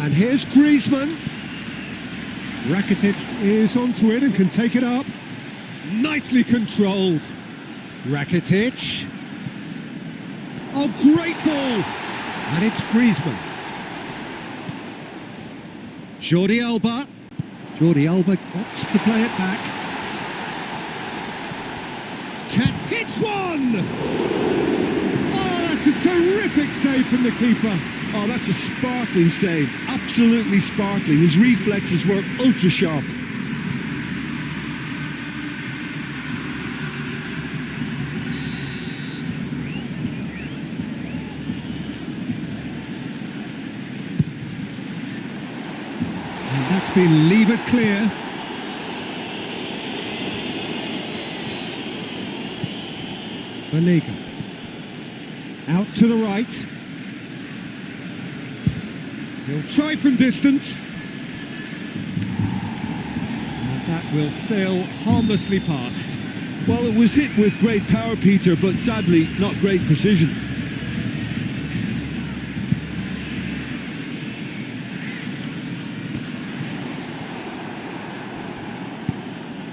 And here's Griezmann. Rakitic is onto it and can take it up. Nicely controlled. Rakitic. Oh, great ball! And it's Griezmann. Jordi Alba. Jordi Alba opts to play it back. Hits one! Oh, that's a terrific save from the keeper. Oh, that's a sparkling save. Absolutely sparkling. His reflexes were ultra sharp. And that's been levered clear. Liga. Out to the right. He'll try from distance. And that will sail harmlessly past. Well, it was hit with great power, Peter, but sadly not great precision.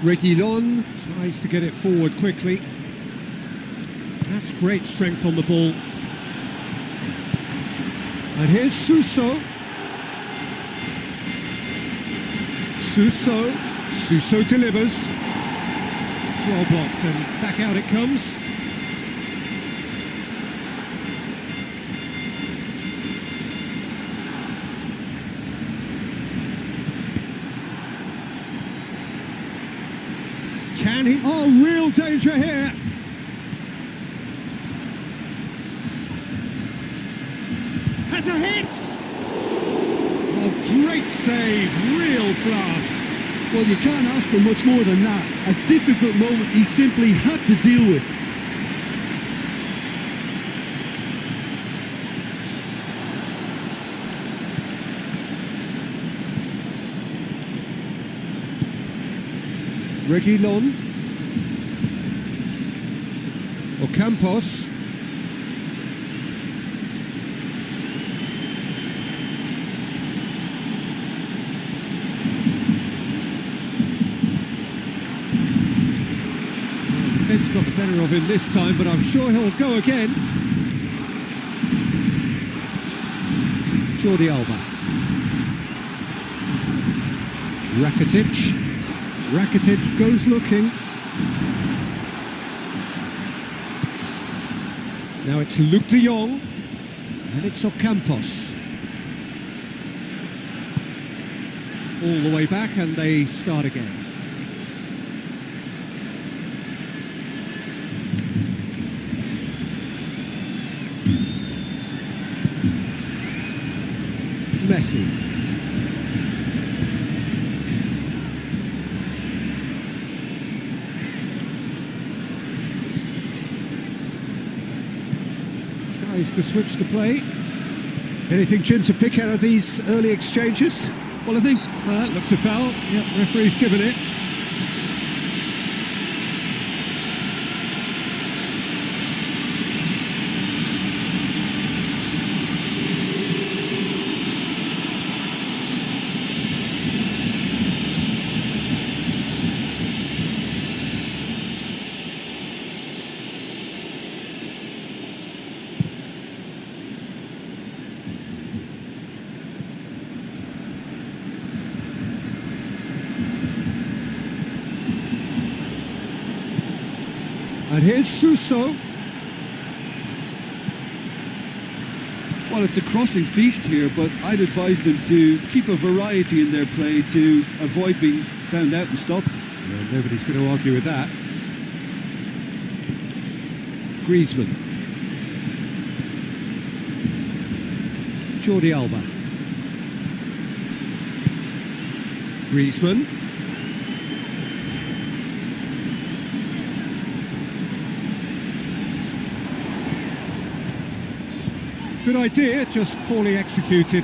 Reguilón tries to get it forward quickly. That's great strength on the ball. And here's Suso. Suso delivers. It's well blocked and back out it comes. Can he? Oh, real danger here. Has a hit! Oh, great save, real class. Well, you can't ask for much more than that. A difficult moment he simply had to deal with. Reguilón. Ocampos. Defence got the better of him this time, but I'm sure he'll go again. Jordi Alba. Rakitic. Rakitic goes looking. Now it's Luke de Jong. And it's Ocampos. All the way back and they start again. Messi. Tries to switch the play. Anything, Jim, to pick out of these early exchanges? Well, I think... looks a foul. Yep, referee's given it. And here's Suso. Well, it's a crossing feast here, but I'd advise them to keep a variety in their play to avoid being found out and stopped. Yeah, nobody's going to argue with that. Griezmann. Jordi Alba. Griezmann. Good idea, just poorly executed.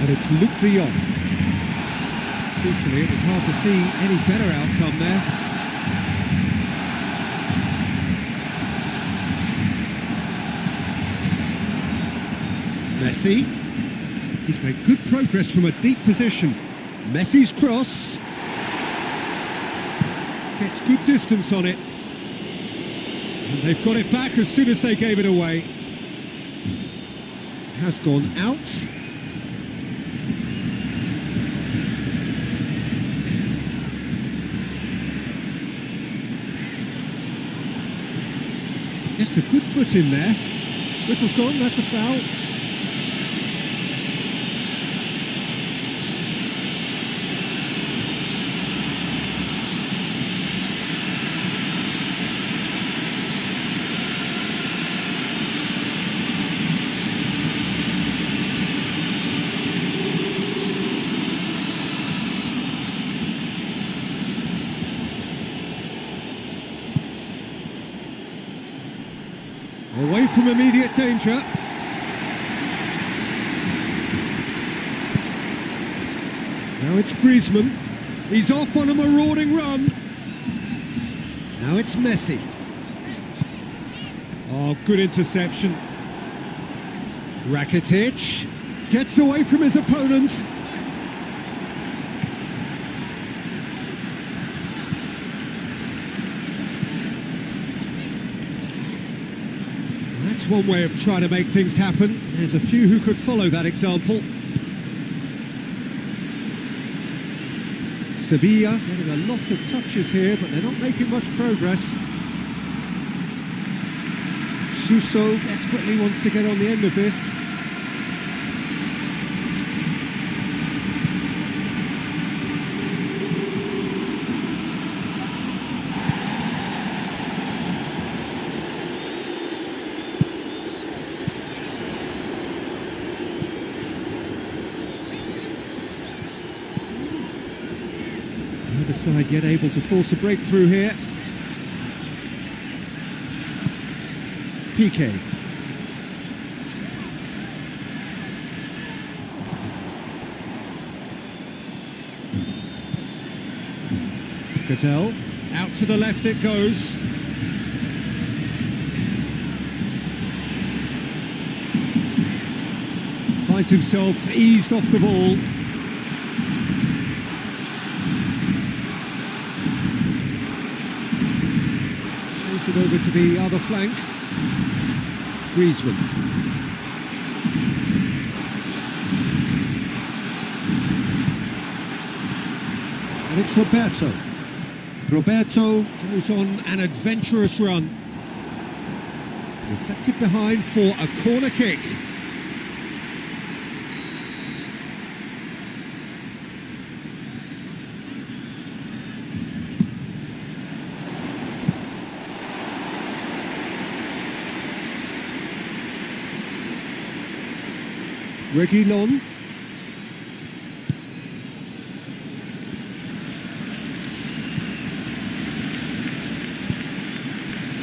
And it's Luke de Jong. Truthfully, it was hard to see any better outcome there. Messi. He's made good progress from a deep position. Messi's cross. Gets good distance on it. And they've got it back as soon as they gave it away. Has gone out. It's a good foot in there. Whistle's gone, that's a foul. Away from immediate danger. Now it's Griezmann. He's off on a marauding run. Now it's Messi. Oh, good interception. Rakitic gets away from his opponents. That's one way of trying to make things happen. There's a few who could follow that example. Sevilla getting a lot of touches here, but they're not making much progress. Suso desperately wants to get on the end of this. Neither side yet able to force a breakthrough here. PK. Cadell. Out to the left it goes. Finds himself eased off the ball. It over to the other flank. Griezmann. And it's Roberto. Roberto goes on an adventurous run. Deflected behind for a corner kick. Reguilon.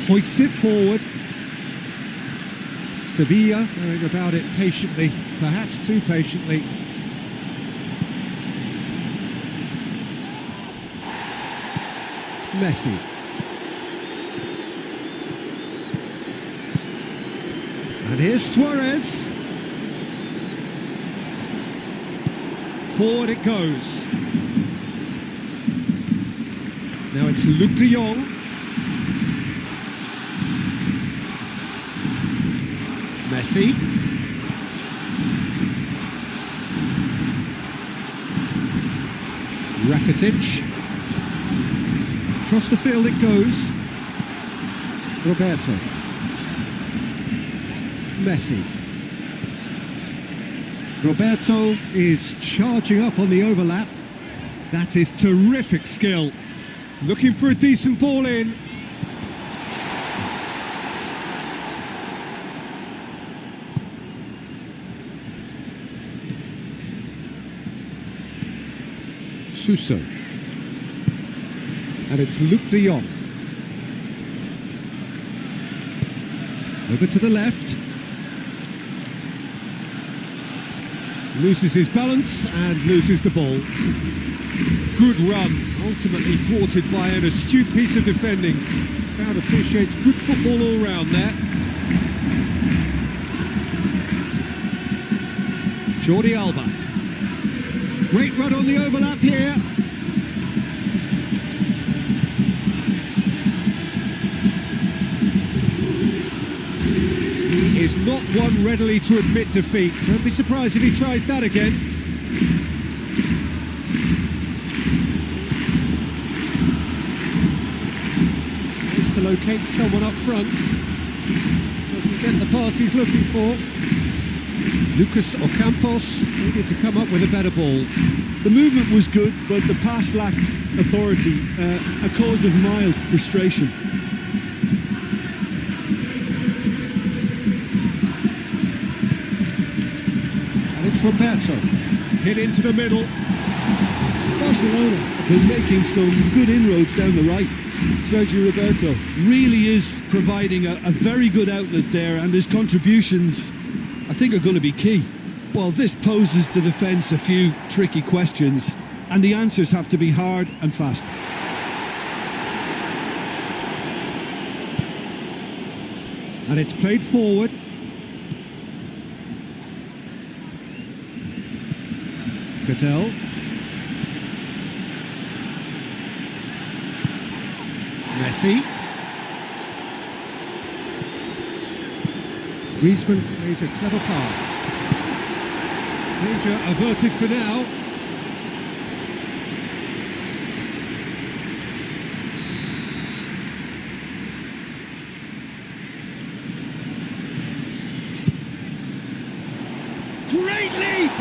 Hoists it forward. Sevilla going about it patiently, perhaps too patiently. Messi. And here's Suarez. Forward it goes. Now it's Luke de Jong. Messi. Rakitic. Across the field it goes. Roberto. Messi. Roberto is charging up on the overlap. That is terrific skill. Looking for a decent ball in. Suso. And it's Luke de Jong. Over to the left. Loses his balance and loses the ball. Good run, ultimately thwarted by an astute piece of defending. Crowd appreciates good football all round there. Jordi Alba. Great run on the overlap here. He is not one readily to admit defeat. Don't be surprised if he tries that again. Tries to locate someone up front. Doesn't get the pass he's looking for. Lucas Ocampos needed to come up with a better ball. The movement was good, but the pass lacked authority, a cause of mild frustration. And it's Roberto, hit into the middle. Barcelona have been making some good inroads down the right. Sergio Roberto really is providing a very good outlet there, and his contributions, I think, are going to be key. Well, this poses the defence a few tricky questions, and the answers have to be hard and fast. And it's played forward. Cattell. Messi. Griezmann plays a clever pass. Danger averted for now. Great leap!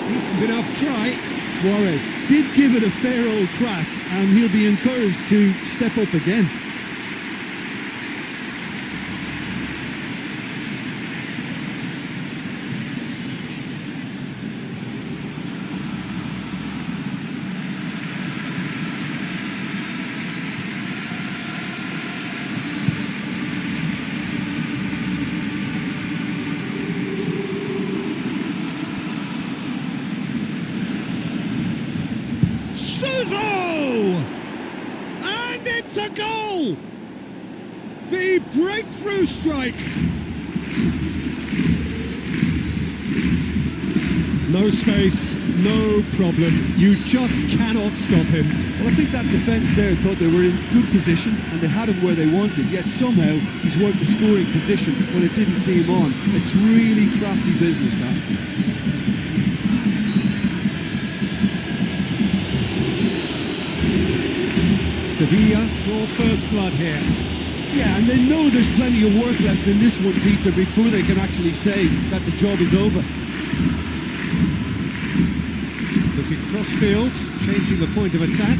Decent enough try. Suarez did give it a fair old crack, and he'll be encouraged to step up again. And it's a goal! The breakthrough strike! No space, no problem. You just cannot stop him. Well, I think that defence there thought they were in good position and they had him where they wanted, yet somehow he's worked the scoring position when it didn't see him on. It's really crafty business, that. Sevilla draw first blood here. Yeah, and they know there's plenty of work left in this one, Peter, before they can actually say that the job is over. Looking cross-field, changing the point of attack.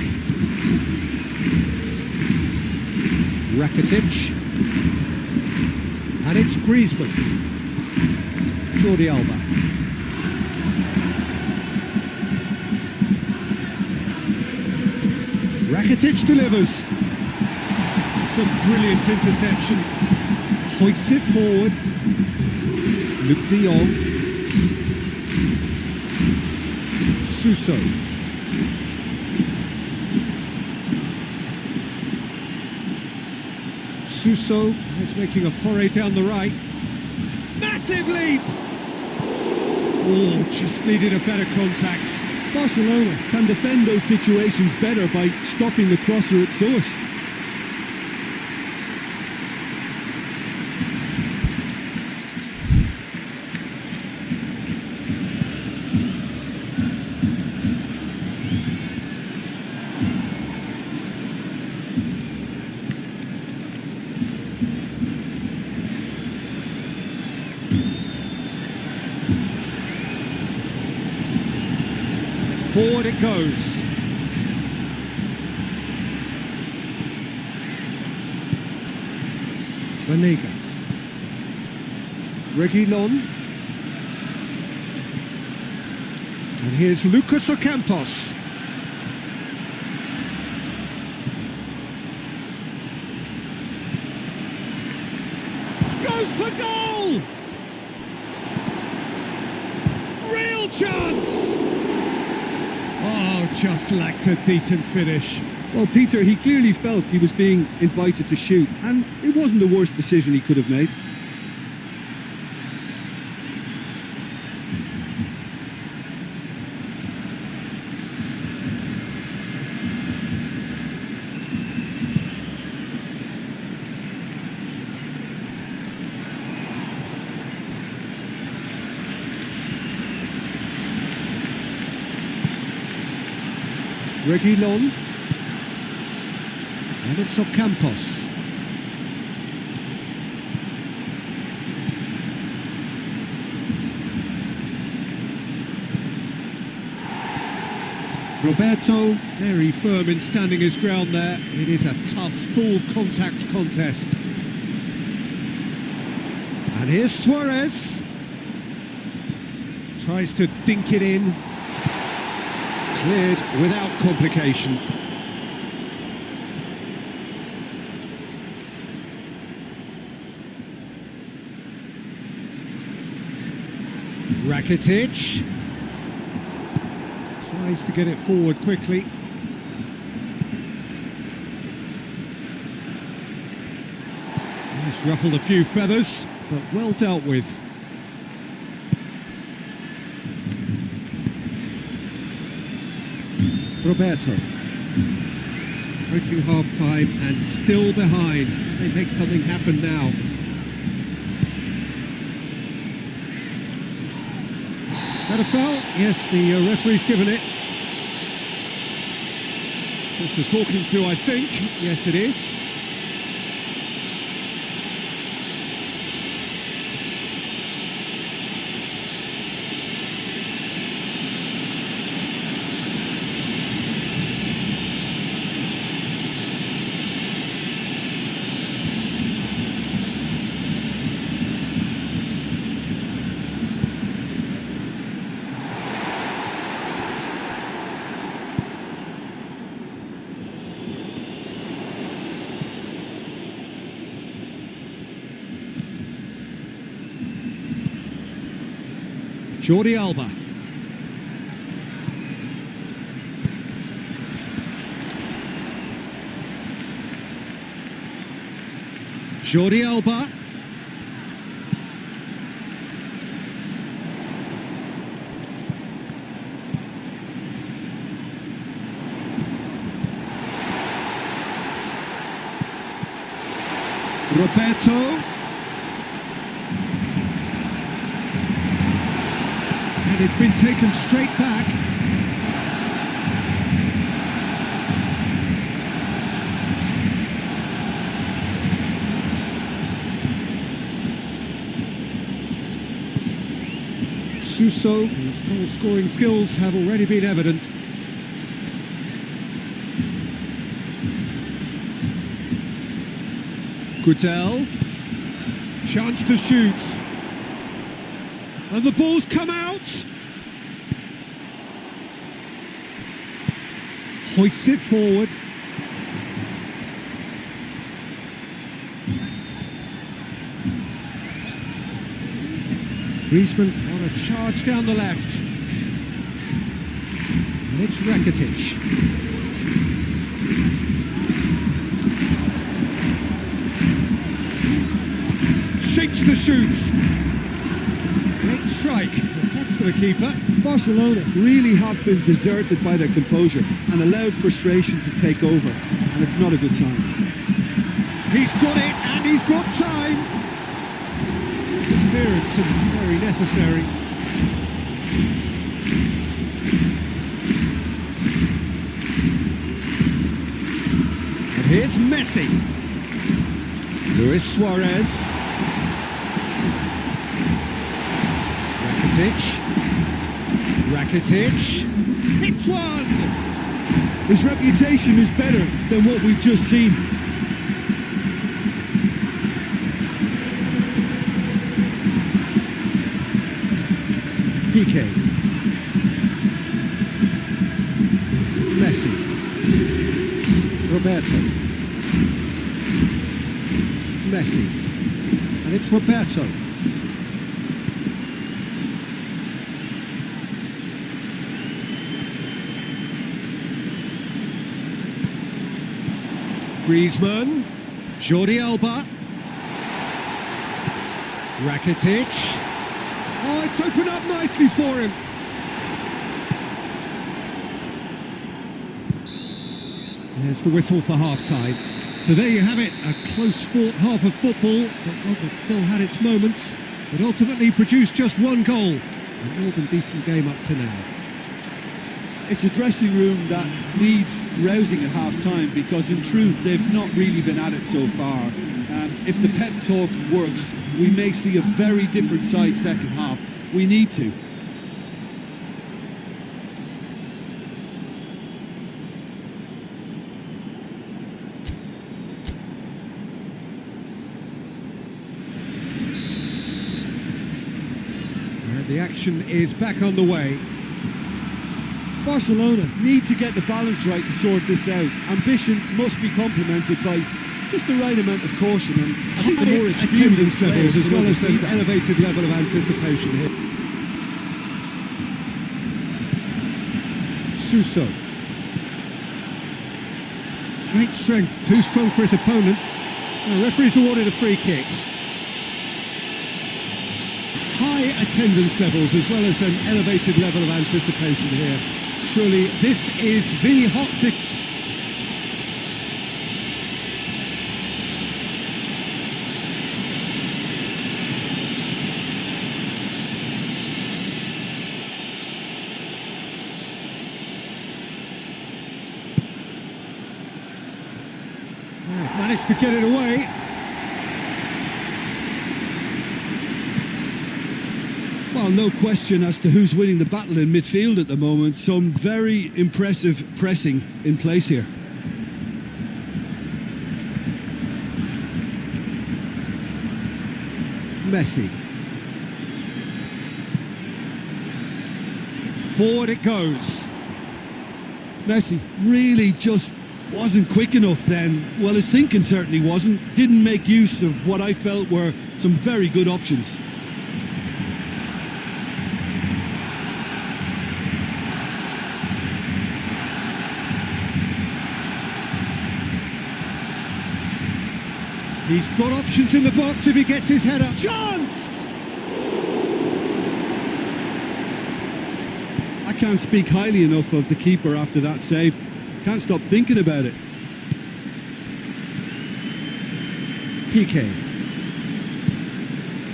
Rakitic. And it's Griezmann. Jordi Alba. Rakitic delivers. Some brilliant interception. Hoists it forward. Luke de Jong. Suso. Suso is making a foray down the right. Massive leap! Oh, just needed a better contact. Barcelona can defend those situations better by stopping the crosser at source. Forward it goes. Liga. Reguilon. And here's Lucas Ocampos. Goes for goal! Real chance! Oh, just lacked a decent finish. Well, Peter, he clearly felt he was being invited to shoot, and it wasn't the worst decision he could have made. Reguilon. And it's Ocampos. Roberto, very firm in standing his ground there. It is a tough, full contact contest. And here's Suarez. Tries to dink it in. Cleared without complication. Rakitic. Tries to get it forward quickly. He's ruffled a few feathers, but well dealt with. Roberto. Approaching half-time and still behind. Can they make something happen now? That a foul? Yes, the referee's given it. Just a talking to, I think. Yes, it is. Jordi Alba. Jordi Alba. Roberto. And it's been taken straight back. Suso, whose goal-scoring skills have already been evident. Goodell. Chance to shoot. And the ball's come out. Hoists it forward. Griezmann on a charge down the left. And it's Rakitic. Shapes to shoot. Great strike. A test for the keeper. Barcelona really have been deserted by their composure and allowed frustration to take over, and it's not a good sign. He's got it, and he's got time. Clearance and very necessary. And here's Messi. Luis Suarez. Rakitic. Hits one! His reputation is better than what we've just seen. PK. Messi. Roberto. Messi. And it's Roberto. Griezmann, Jordi Alba, Rakitic. Oh, it's opened up nicely for him. There's the whistle for half-time. So there you have it, a close-fought half of football, but one that still had its moments, but ultimately produced just one goal. A more than decent game up to now. it's a dressing room that needs rousing at half-time, because in truth they've not really been at it so far. If the pep talk works, we may see a very different side second half. We need to. And the action is back on the way. Barcelona need to get the balance right to sort this out. Ambition must be complemented by just the right amount of caution, and I think the more experienced levels, as well as an that. elevated level of anticipation here. Suso. Great strength, too strong for his opponent. The referee's awarded a free kick. High attendance levels, as well as an elevated level of anticipation here. Surely this is the hot ticket. Managed to get it away. Well, no question as to who's winning the battle in midfield at the moment. Some very impressive pressing in place here. Messi. Forward it goes. Messi really just wasn't quick enough then. Well, his thinking certainly wasn't. Didn't make use of what I felt were some very good options. He's got options in the box if he gets his head up. Chance! I can't speak highly enough of the keeper after that save. Can't stop thinking about it. Piqué.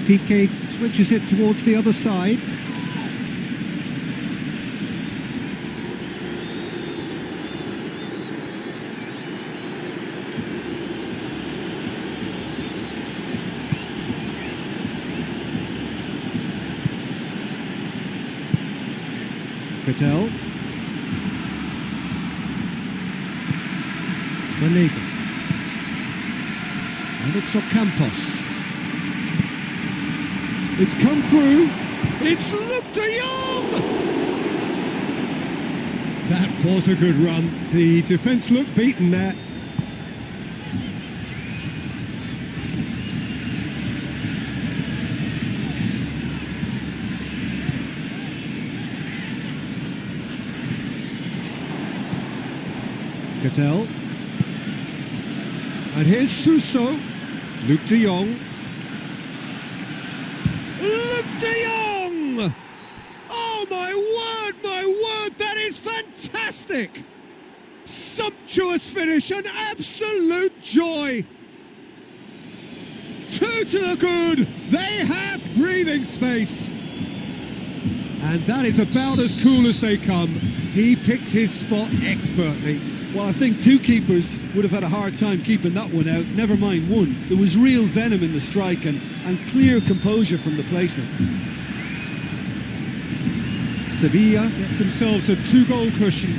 Piqué switches it towards the other side. Liga. And it's Ocampos. It's come through. It's Luke de Jong! That was a good run. The defence looked beaten there. Cattell. And here's Suso. Luke de Jong. Luke de Jong! Oh my word, that is fantastic! Sumptuous finish, an absolute joy! 2 to the good, they have breathing space. And that is about as cool as they come. He picked his spot expertly. Well, I think two keepers would have had a hard time keeping that one out, never mind one. There was real venom in the strike and clear composure from the placement. Sevilla get themselves a 2-goal cushion.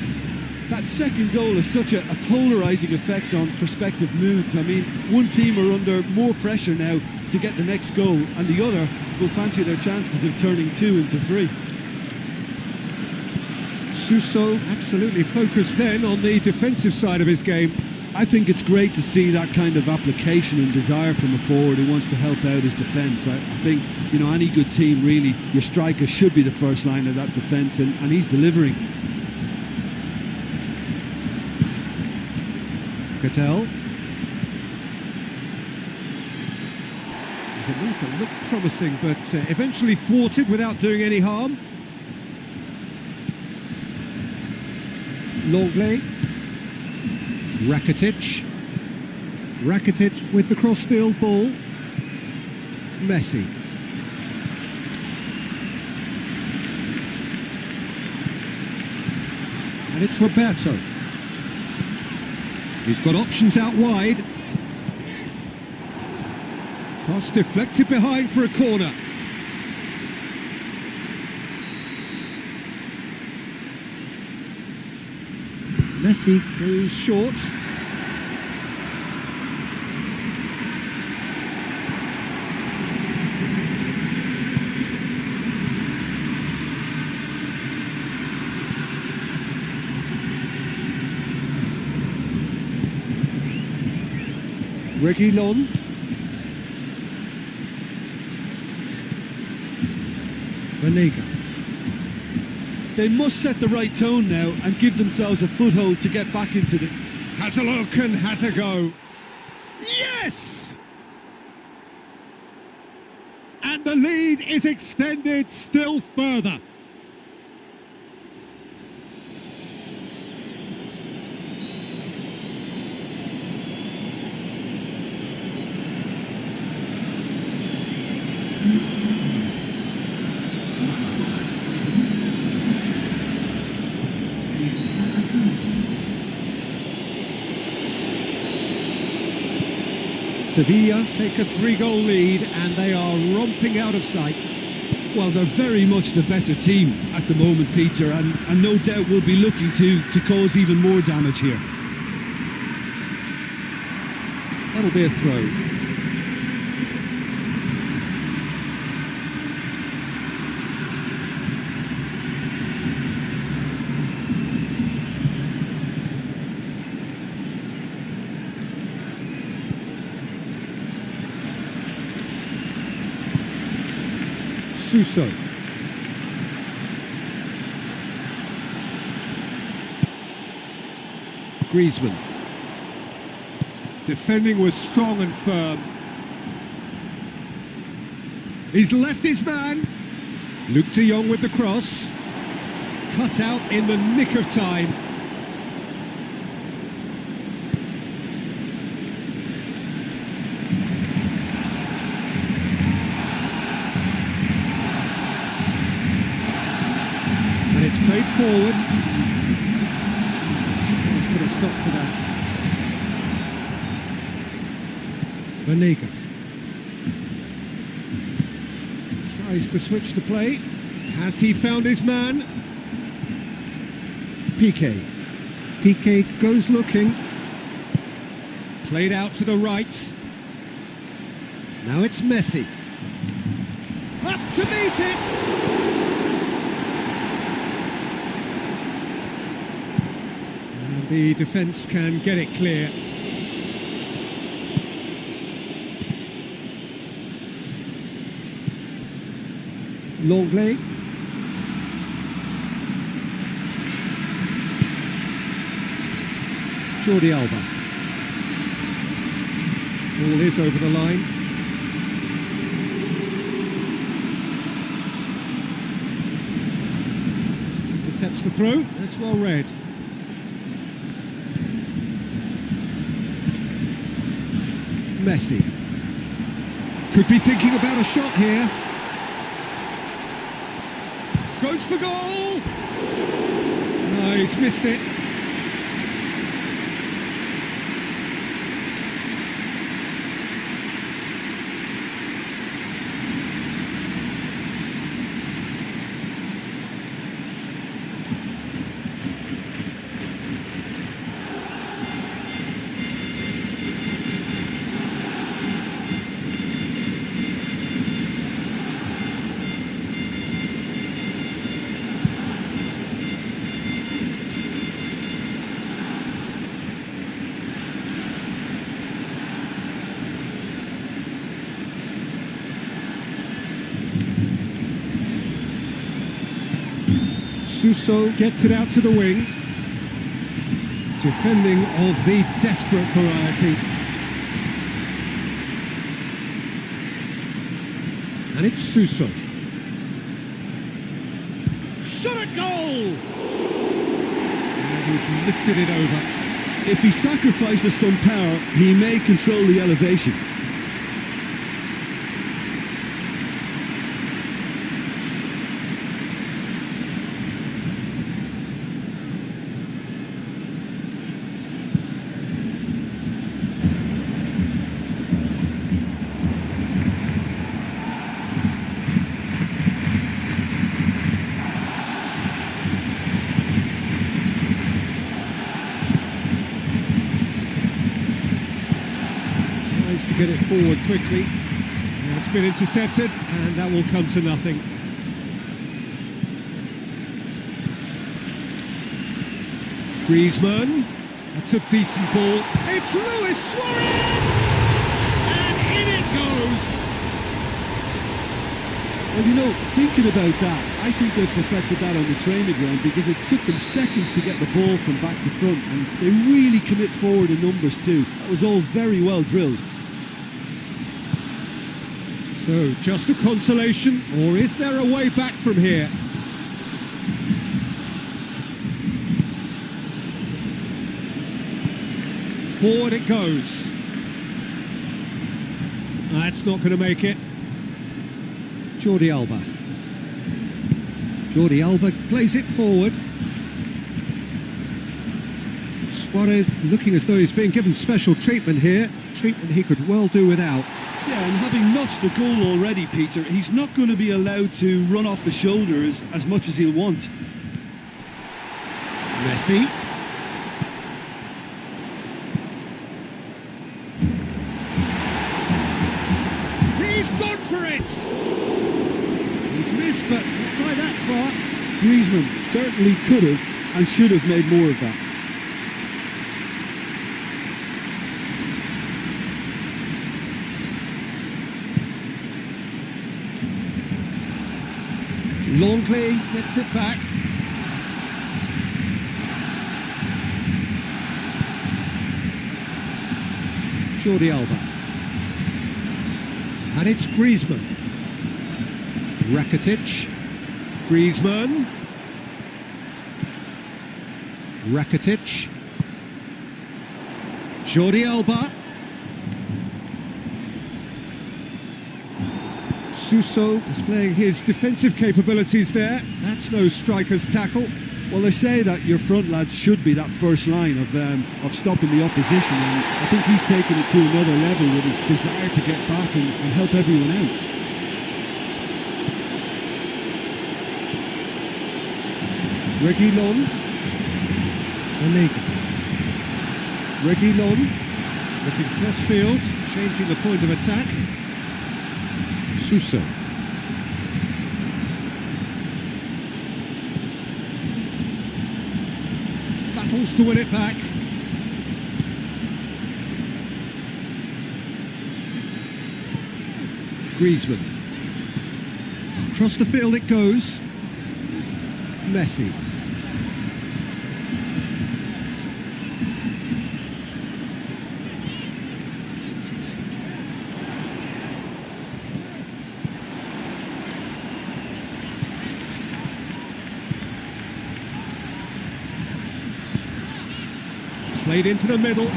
That second goal has such a polarising effect on prospective moods. I mean, one team are under more pressure now to get the next goal, and the other will fancy their chances of turning 2 into 3. Suso absolutely focused then on the defensive side of his game. I think it's great to see that kind of application and desire from a forward who wants to help out his defence. I think, you know, any good team really, your striker should be the first line of that defence, and he's delivering. Cattell. There's a move that looked promising, but eventually thwarted without doing any harm. Longley. Rakitic. Rakitic with the crossfield ball. Messi. And it's Roberto. He's got options out wide. Cross deflected behind for a corner. Messi goes short. Reguilon. Liga. They must set the right tone now and give themselves a foothold to get back into the... Has a look and has a go. Yes! And the lead is extended still further. Sevilla take a 3-goal lead and they are romping out of sight. Well, they're very much the better team at the moment, Peter, and no doubt will be looking to cause even more damage here. That'll be a throw. Suso. Griezmann. Defending was strong and firm. He's left his man. Luke de Jong with the cross. Cut out in the nick of time. It's played forward. Let's put a stop to that. Liga tries to switch the play. Has he found his man? Piqué. Piqué goes looking. Played out to the right. Now it's Messi. Up to meet it! The defence can get it clear. Longley. Jordi Alba. Ball is over the line. Intercepts the throw. That's well read. Messi. Could be thinking about a shot here. Goes for goal! No, he's missed it. Suso gets it out to the wing. Defending of the desperate variety. And it's Suso. Shot at goal! And he's lifted it over. If he sacrifices some power, he may control the elevation. it forward quickly. It's been intercepted, and that will come to nothing. Griezmann, that's a decent ball. It's Luis Suarez! And in it goes! Well, you know, thinking about that, I think they perfected that on the training ground because it took them seconds to get the ball from back to front, and they really commit forward in numbers too. That was all very well drilled. So, just a consolation, or is there a way back from here? Forward it goes. That's not going to make it. Jordi Alba. Jordi Alba plays it forward. Suarez looking as though he's being given special treatment here. Treatment he could well do without. Yeah, and having notched a goal already, Peter, he's not going to be allowed to run off the shoulders as much as he'll want. Messi. He's gone for it! He's missed, but not by that far. Griezmann certainly could have and should have made more of that. Longley gets it back. Jordi Alba. And it's Griezmann. Rakitic. Griezmann. Rakitic. Jordi Alba. Suso displaying his defensive capabilities there. That's no striker's tackle. Well, they say that your front lads should be that first line of stopping the opposition, and I think he's taken it to another level with his desire to get back and help everyone out. Reguilon. Reguilon looking cross-field, changing the point of attack. Suso. Battles to win it back. Griezmann. Across the field it goes. Messi. Played into the middle.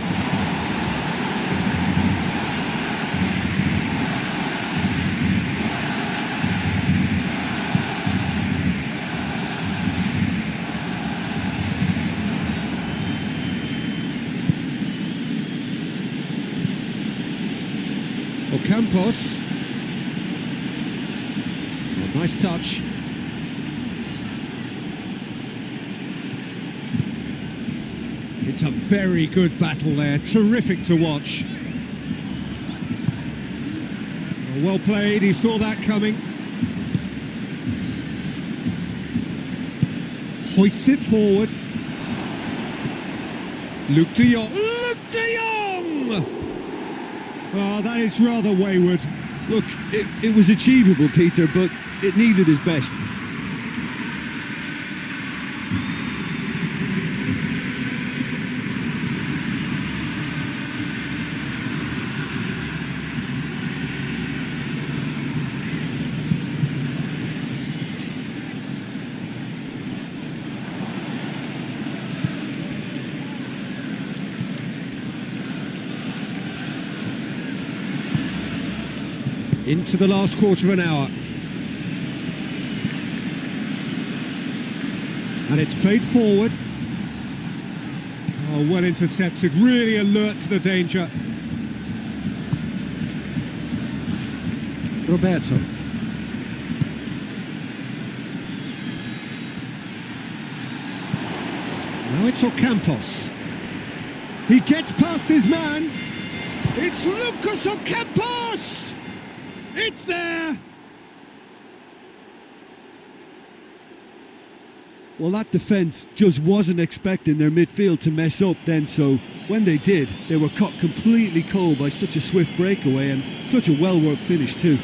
Ocampos. Oh, nice touch. It's a very good battle there, terrific to watch. Well played, he saw that coming. Hoists it forward. Luke de Jong. Luke de Jong! Oh, that is rather wayward. Look, it was achievable, Peter, but it needed his best. Into the last quarter of an hour. And it's played forward. Oh, well intercepted, really alert to the danger. Roberto. Now it's Ocampos. He gets past his man. It's Lucas Ocampos! It's there! Well, that defence just wasn't expecting their midfield to mess up then, so when they did, they were caught completely cold by such a swift breakaway and such a well-worked finish too.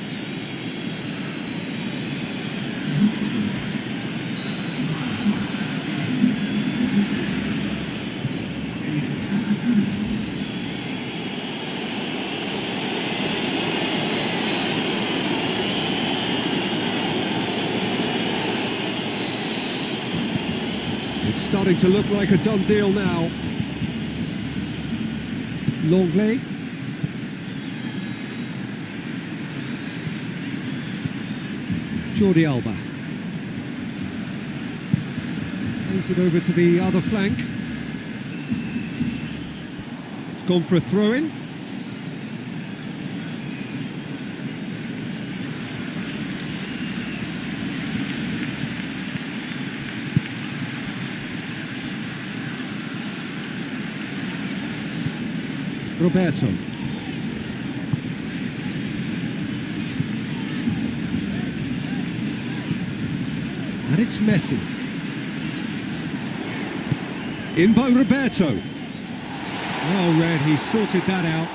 It's starting to look like a done deal now. Longley. Jordi Alba. Plays it over to the other flank. It's gone for a throw-in. Roberto. And it's Messi. In by Roberto. Well read, he sorted that out.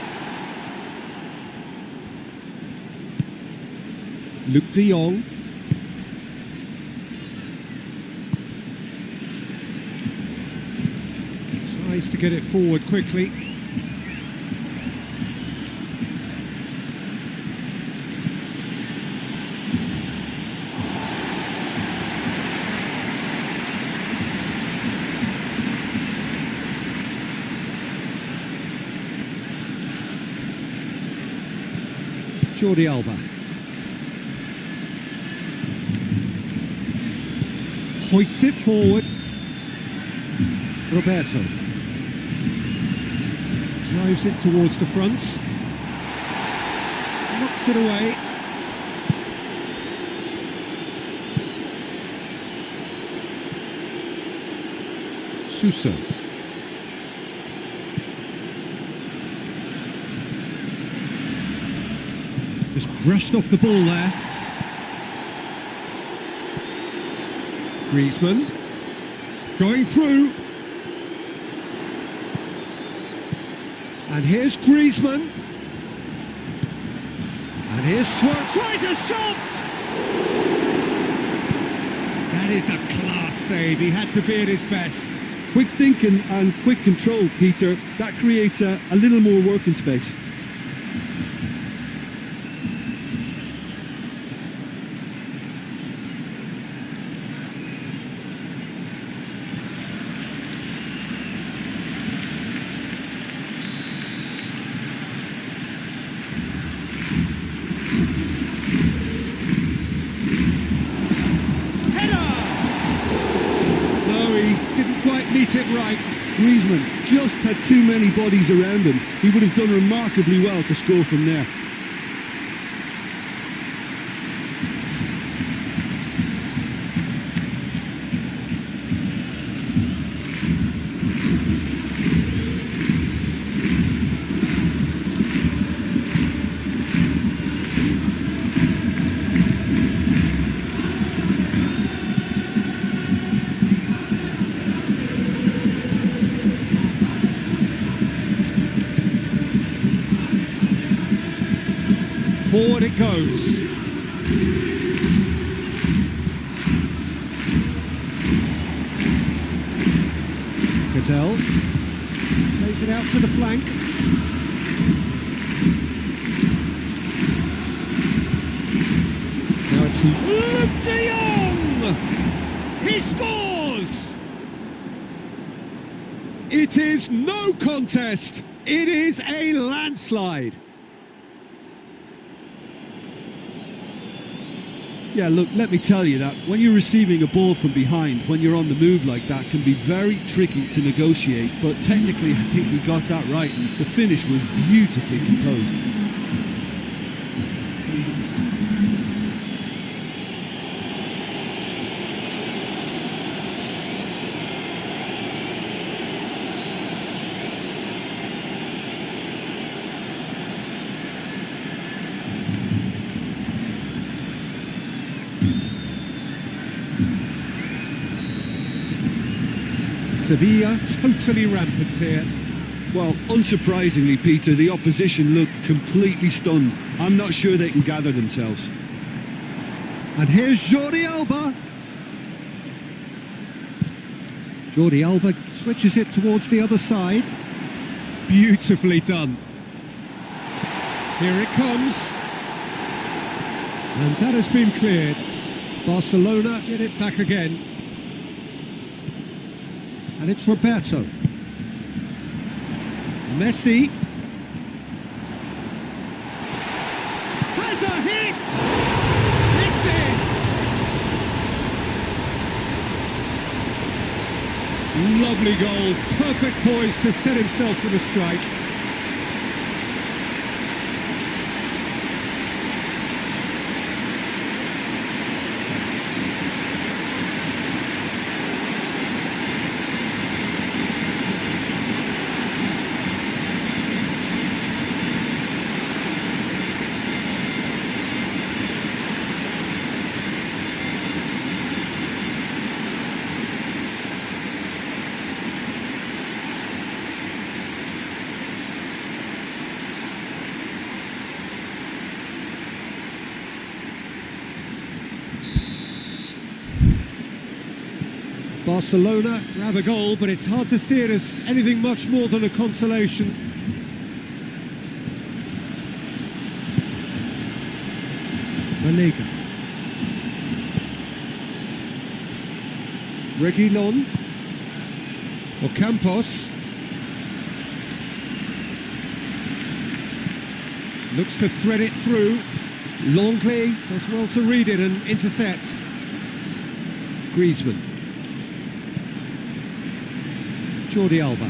Luke de Jong. Tries to get it forward quickly. Jordi Alba. Hoists it forward. Roberto. Drives it towards the front. Knocks it away. Suso. Just brushed off the ball there. Griezmann. Going through. And here's Griezmann. And here's Suarez. Tries a shot! That is a class save. He had to be at his best. Quick thinking and quick control, Peter. That creates a little more working space. Meet it right. Griezmann just had too many bodies around him. He would have done remarkably well to score from there. Forward it goes. Cadell plays it out to the flank. Now it's Luke de Jong! He scores! It is no contest. It is a landslide. Yeah, look, let me tell you that when you're receiving a ball from behind, when you're on the move like that, can be very tricky to negotiate, but technically I think he got that right, and the finish was beautifully composed. Sevilla totally rampant here. Well, unsurprisingly, Peter, the opposition look completely stunned. I'm not sure they can gather themselves. And here's Jordi Alba. Jordi Alba switches it towards the other side. Beautifully done. Here it comes. And that has been cleared. Barcelona get it back again. And it's Roberto. Messi. Has a hit! It's in! Lovely goal. Perfect poise to set himself for the strike. Barcelona grab a goal, but it's hard to see it as anything much more than a consolation. Liga. Reguilon. Ocampos. Looks to thread it through. Longley does well to read it and intercepts. Griezmann. Jordi Alba.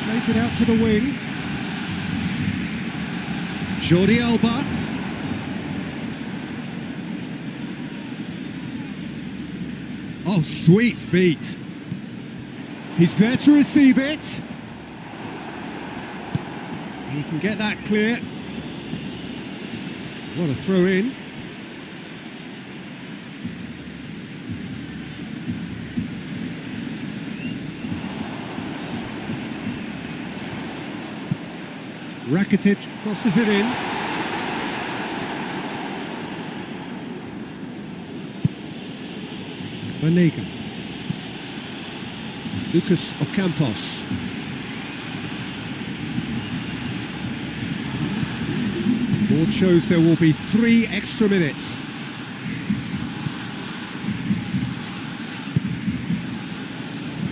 Plays it out to the wing. Jordi Alba. Oh, sweet feet. He's there to receive it. He can get that clear. What a throw in. Rakitic crosses it in. Liga. Lucas Ocampos. Board shows there will be 3 extra minutes.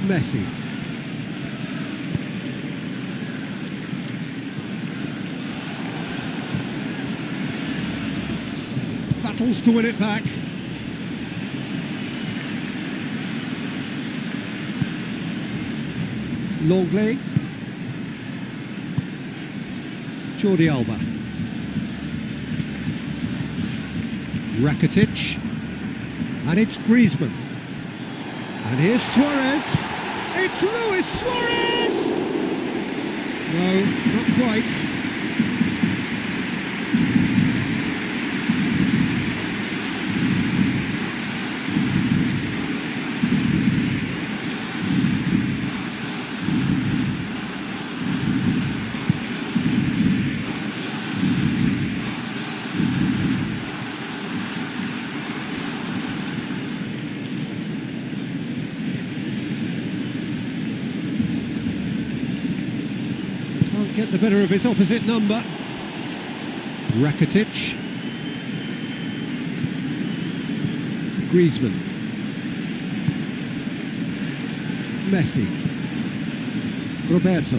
Messi. Battles to win it back. Longley. Jordi Alba. Rakitic. And it's Griezmann. And here's Suarez. It's Luis Suarez! No, not quite. Get the better of his opposite number. Rakitic. Griezmann. Messi. Roberto.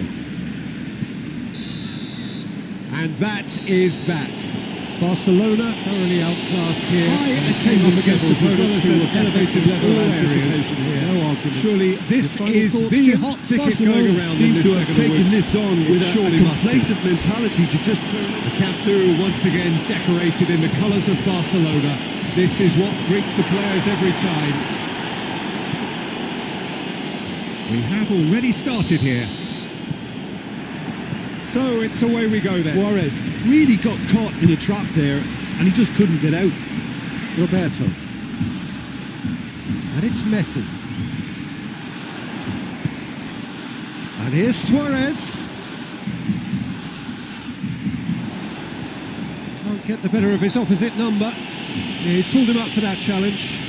And that is that. Barcelona thoroughly outclassed here. High attendance against opponents who were elevated level of anticipation here. No argument. Surely this is the hot ticket going around. Seem to have taken this on with a complacent mentality to just turn. The Camp Nou once again decorated in the colours of Barcelona. This is what greets the players every time. We have already started here. So it's away we go then. Suarez really got caught in a trap there. and he just couldn't get out. Roberto. And it's Messi. And here's Suarez. Can't get the better of his opposite number. Yeah, he's pulled him up for that challenge.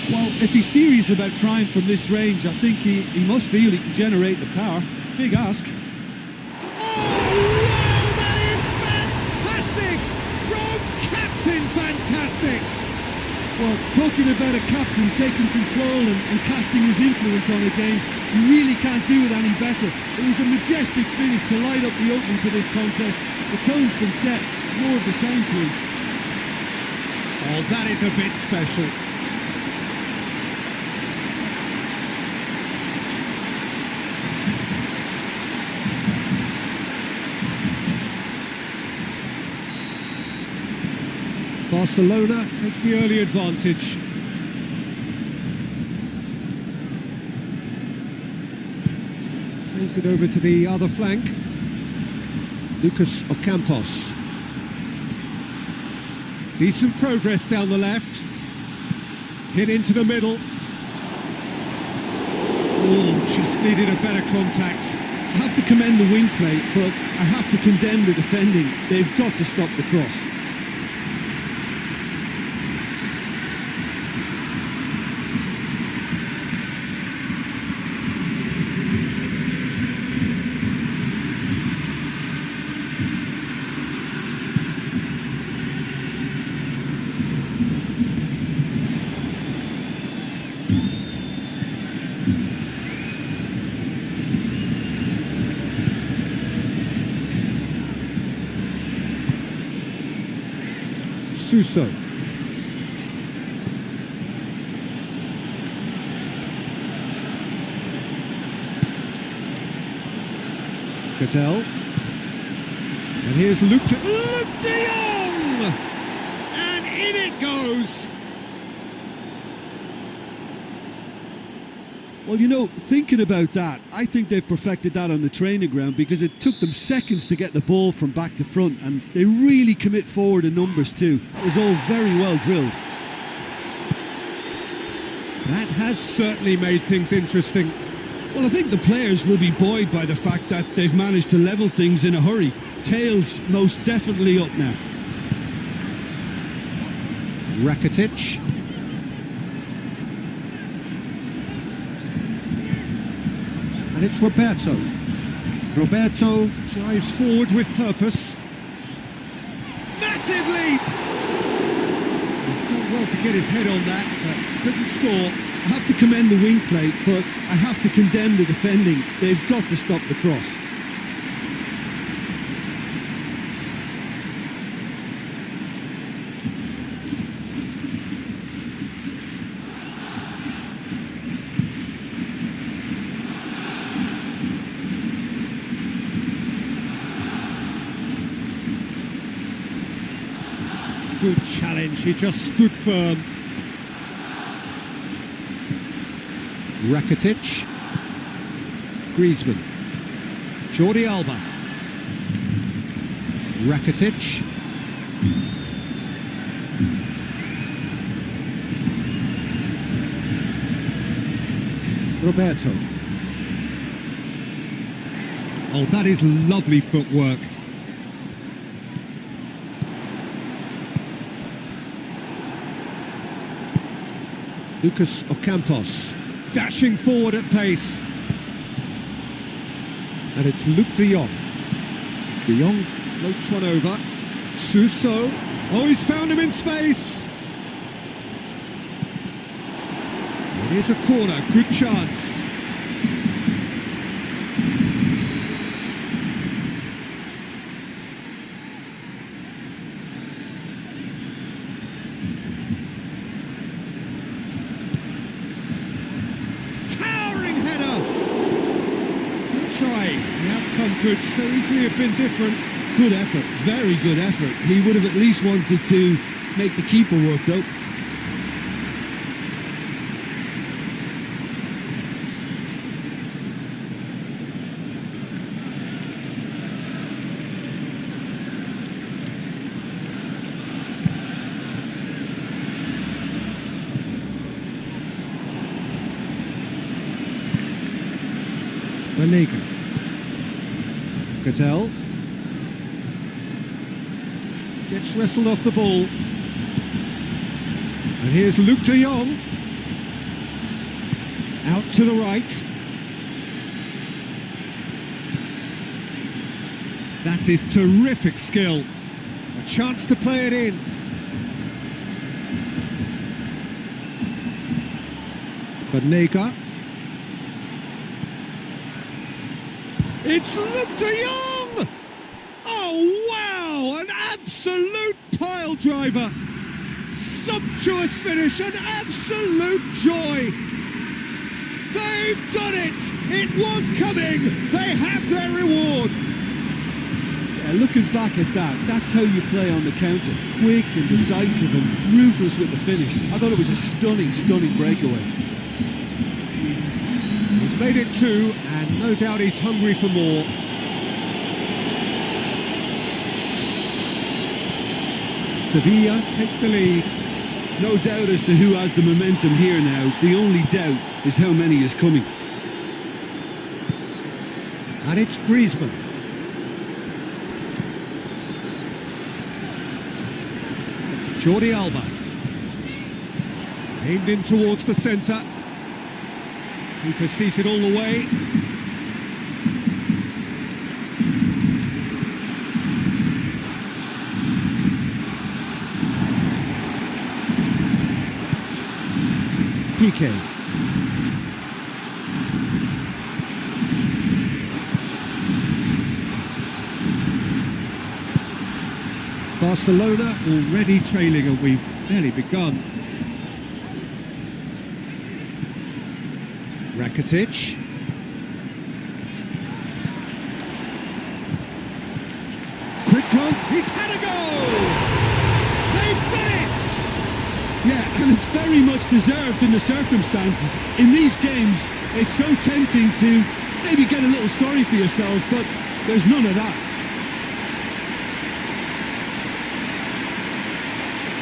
Well, if he's serious about trying from this range, I think he must feel he can generate the power. Big ask. Oh, wow, that is fantastic! From Captain Fantastic! Well, talking about a captain taking control and casting his influence on a game, you really can't do it any better. It was a majestic finish to light up the opening to this contest. The tone's been set. More of the same, please. Oh, that is a bit special. Barcelona take the early advantage. Plays it over to the other flank. Lucas Ocampos. Decent progress down the left. Hit into the middle. Oh, just needed a better contact. I have to commend the wing play, but I have to condemn the defending. They've got to stop the cross. Suso. Cadell. And here's Luke de Jong! And in it goes! Well, you know, thinking about that, I think they've perfected that on the training ground because it took them seconds to get the ball from back to front, and they really commit forward in numbers too. It was all very well drilled. That has certainly made things interesting. Well, I think the players will be buoyed by the fact that they've managed to level things in a hurry. Tails most definitely up now. Rakitic. And it's Roberto. Roberto drives forward with purpose. Massive leap! He's done well to get his head on that, but couldn't score. I have to commend the wing play, but I have to condemn the defending. They've got to stop the cross. Good challenge, he just stood firm. Rakitic. Griezmann. Jordi Alba. Rakitic. Roberto. Oh, that is lovely footwork. Lucas Ocampos, dashing forward at pace. And it's Luke de Jong. De Jong floats one over. Suso. Oh, he's found him in space. And here's a corner, good chance. Try. Yep. outcome could so easily have been different. Good effort, very good effort. He would have at least wanted to make the keeper work though. Liga. Cattell gets wrestled off the ball. And here's Luke de Jong. Out to the right. That is terrific skill. A chance to play it in. Liga. It's Luke de Jong! Oh, wow! An absolute pile driver! Sumptuous finish, an absolute joy! They've done it! It was coming! They have their reward! Yeah, looking back at that, that's how you play on the counter. Quick and decisive and ruthless with the finish. I thought it was a stunning, stunning breakaway. He's made it two, and no doubt he's hungry for more. Sevilla take the lead. No doubt as to who has the momentum here now. The only doubt is how many is coming. And it's Griezmann. Jordi Alba. Aimed in towards the centre. Keeper seated all the way. PK. Barcelona already trailing, and we've barely begun. Rakitic. Quick glance, he's had a goal! They've done it! Yeah, and it's very much deserved in the circumstances. In these games, it's so tempting to maybe get a little sorry for yourselves, but there's none of that.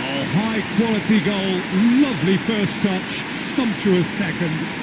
Oh, high quality goal, lovely first touch, sumptuous second.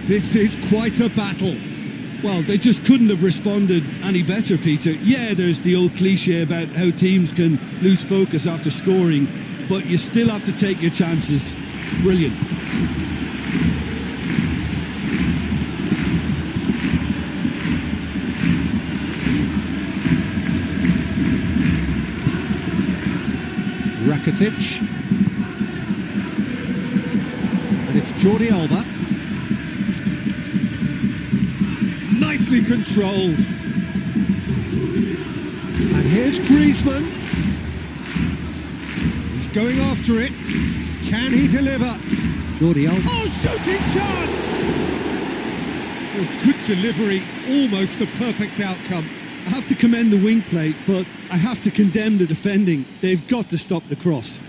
This is quite a battle. Well, they just couldn't have responded any better, Peter. Yeah, there's the old cliche about how teams can lose focus after scoring, but you still have to take your chances. Brilliant. Rakitic. And it's Jordi Alba. Nicely controlled. And here's Griezmann. He's going after it. Can he deliver? Jordi Alba. Oh, shooting chance! Oh, good delivery. Almost the perfect outcome. I have to commend the wing play, but I have to condemn the defending. They've got to stop the cross.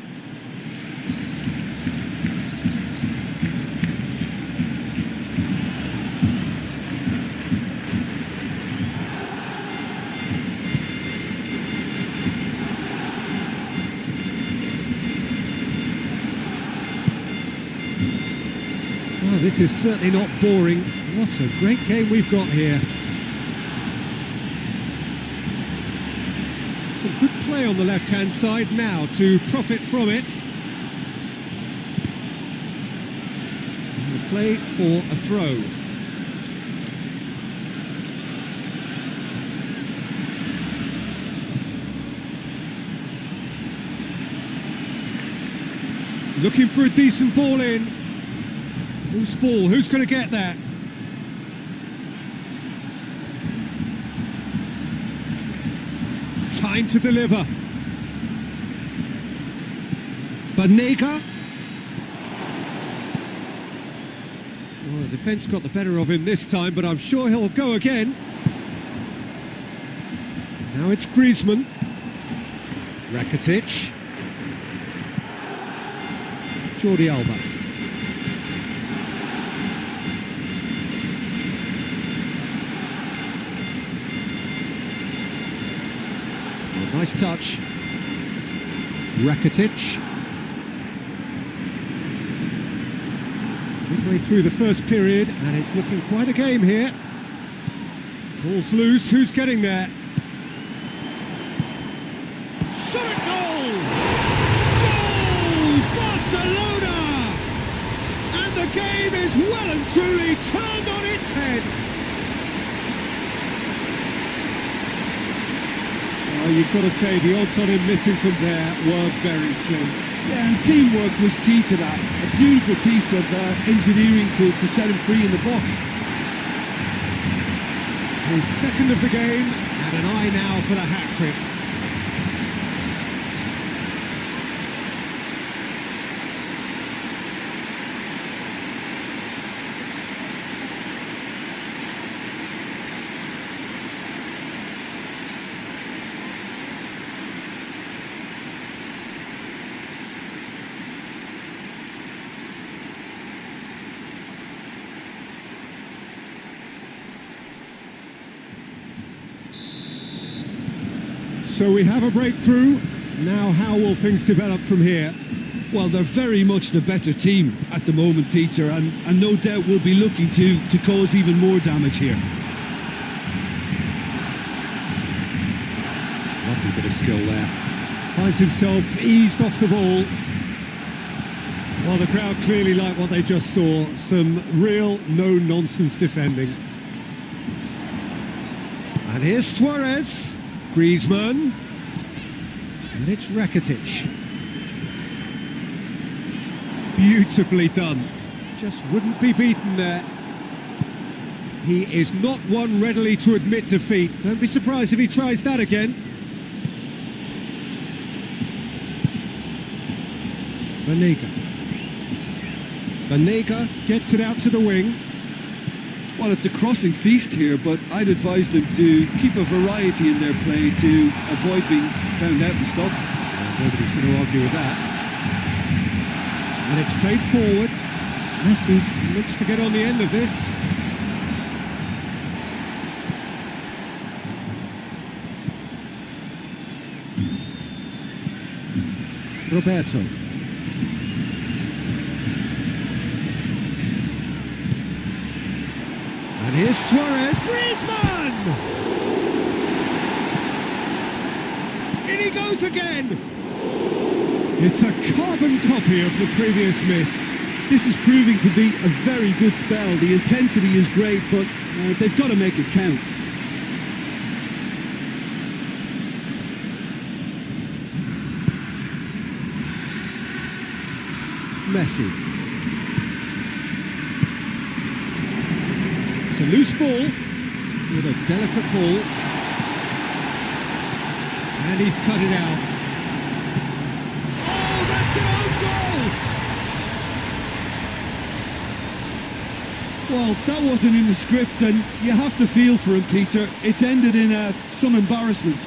Well, this is certainly not boring. What a great game we've got here. Some good play on the left-hand side now to profit from it. Play for a throw. Looking for a decent ball in. Loose ball, who's going to get that? Time to deliver. Banega. Well, the defence got the better of him this time, but I'm sure he'll go again. Now it's Griezmann. Rakitic. Jordi Alba. Oh, nice touch. Rakitic. Midway through the first period, and it's looking quite a game here. Ball's loose, who's getting there? Shot at goal! Goal! Barcelona! And the game is well and truly turned on its head. Well, you've got to say the odds on him missing from there were very slim. Yeah, and teamwork was key to that. A beautiful piece of engineering to set him free in the box. His second of the game, and an eye now for the hat-trick. So we have a breakthrough. Now how will things develop from here? Well, they're very much the better team at the moment, Peter, and no doubt will be looking to cause even more damage here. Lovely bit of skill there. Finds himself eased off the ball. Well, the crowd clearly like what they just saw. Some real no-nonsense defending. And here's Suarez. Griezmann, and it's Rakitic. Beautifully done. Just wouldn't be beaten there. He is not one readily to admit defeat. Don't be surprised if he tries that again. Banega. Banega gets it out to the wing. Well, it's a crossing feast here, but I'd advise them to keep a variety in their play to avoid being found out and stopped. Nobody's going to argue with that. And it's played forward. Messi looks to get on the end of this. Roberto. And here's Suarez. Griezmann! In he goes again. It's a carbon copy of the previous miss. This is proving to be a very good spell. The intensity is great, but they've got to make it count. Messi. It's a loose ball with a delicate ball. And he's cut it out. Oh, that's an own goal! Well, that wasn't in the script, and you have to feel for him, Peter. It's ended in some embarrassment.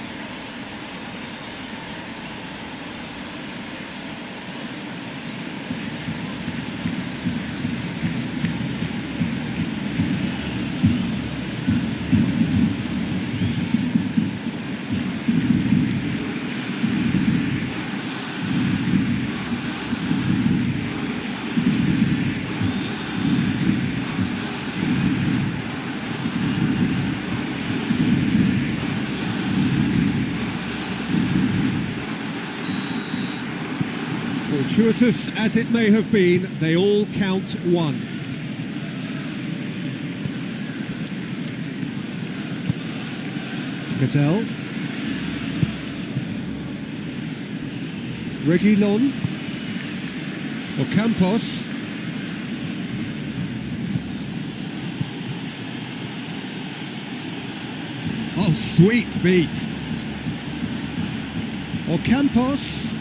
Fortuitous as it may have been, they all count one. Cadell. Reguilon. Ocampos. Oh, sweet feet. Ocampos.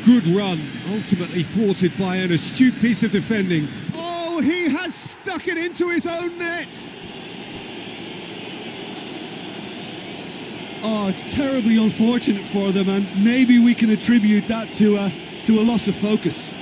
Good run, ultimately thwarted by an astute piece of defending. Oh, he has stuck it into his own net. Oh, it's terribly unfortunate for them, and maybe we can attribute that to a loss of focus.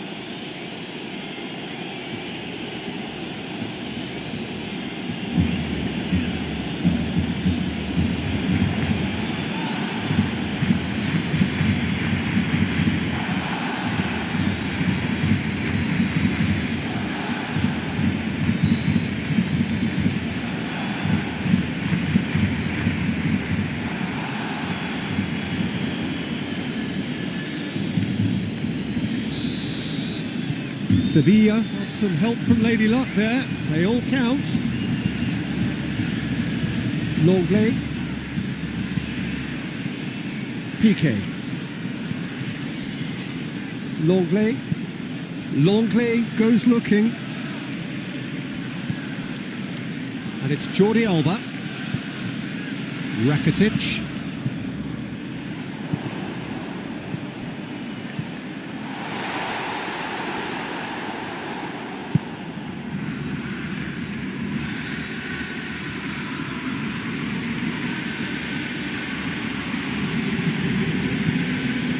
Sevilla got some help from Lady Luck there. They all count. Longley. Piqué. Longley. Longley goes looking. And it's Jordi Alba. Rakitic.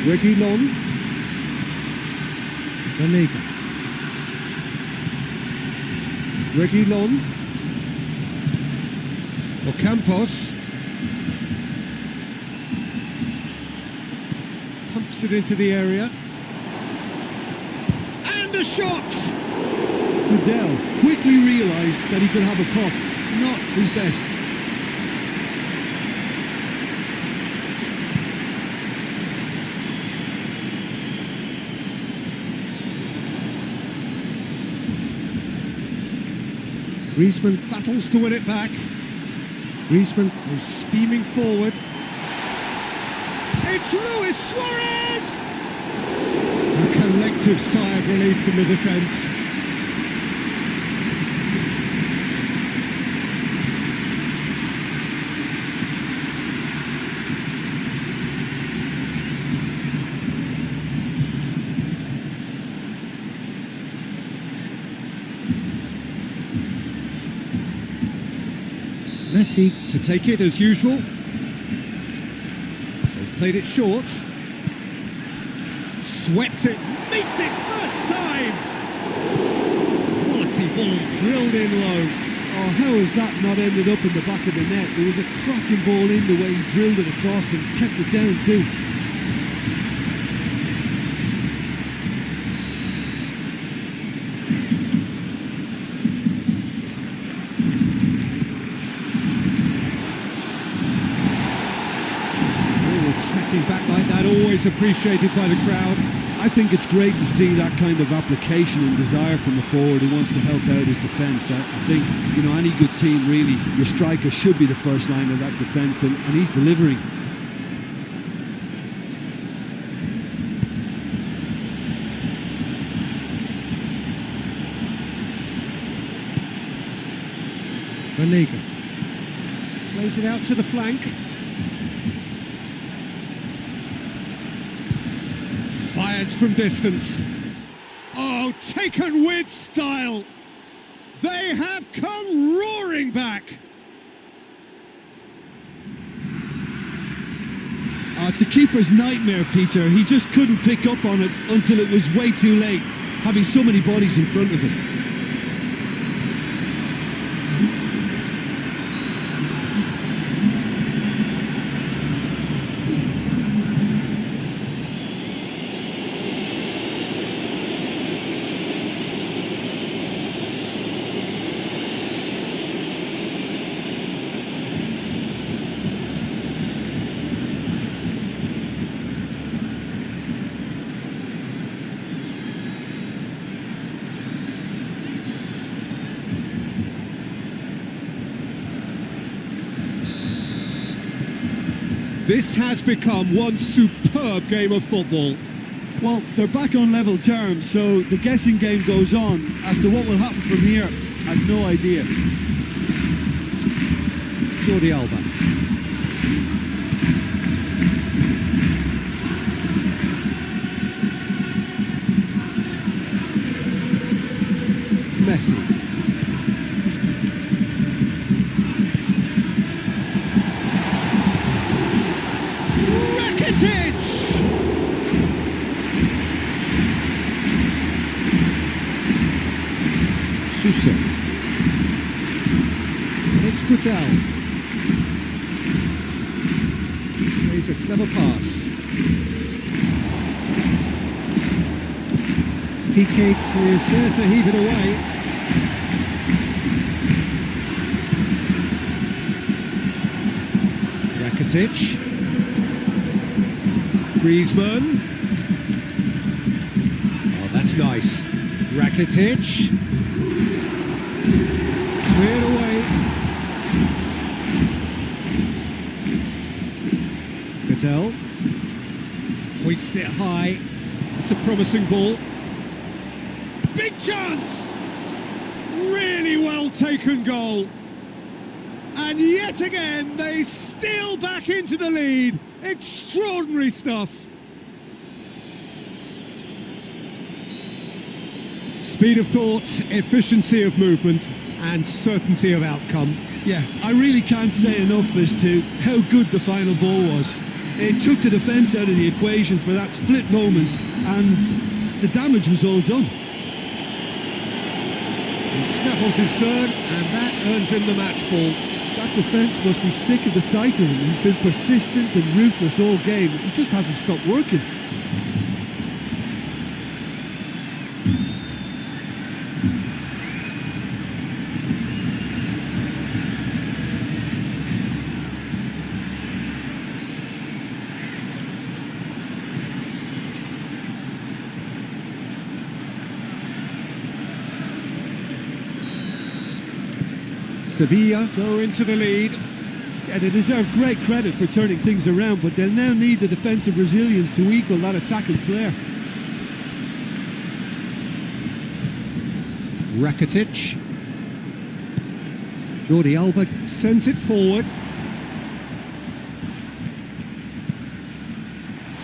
Reguilon. The Liga. Reguilon. Ocampos. Pumps it into the area. And a shot! Cadell quickly realised that he could have a pop. Not his best. Griezmann battles to win it back. Griezmann was steaming forward. It's Luis Suarez! A collective sigh of relief from the defence. Messi to take it as usual. They've played it short. Swept it, meets it first time! Quality ball drilled in low. Oh, how has that not ended up in the back of the net? There was a cracking ball in the way he drilled it across and kept it down too. Tracking back like that, always appreciated by the crowd. I think it's great to see that kind of application and desire from a forward who wants to help out his defence. I think, you know, any good team really, your striker should be the first line of that defence, and he's delivering. Liga plays it out to the flank. Fires from distance. Oh, taken with style. They have come roaring back. Oh, it's a keeper's nightmare, Peter. He just couldn't pick up on it until it was way too late, having so many bodies in front of him. This has become one superb game of football. Well, they're back on level terms, so the guessing game goes on. As to what will happen from here, I've no idea. Jordi Alba. Messi. Rakitic! Sousa. And it's Coutel. Plays a clever pass. Piqué is there to heave it away. Rakitic. Griezmann. Oh, that's nice. Rakitic. Cleared away. Coutel. Hoists it high. It's a promising ball. Big chance! Really well taken goal. And yet again, they steal back into the lead. Extraordinary stuff. Speed of thought, efficiency of movement, and certainty of outcome. Yeah, I really can't say enough as to how good the final ball was. It took the defence out of the equation for that split moment, and the damage was all done. He snaffles his third, and that earns him the match ball. That defence must be sick of the sight of him. He's been persistent and ruthless all game. He just hasn't stopped working. Sevilla go into the lead. Yeah, they deserve great credit for turning things around, but they'll now need the defensive resilience to equal that attacking flair. Rakitic. Jordi Alba sends it forward.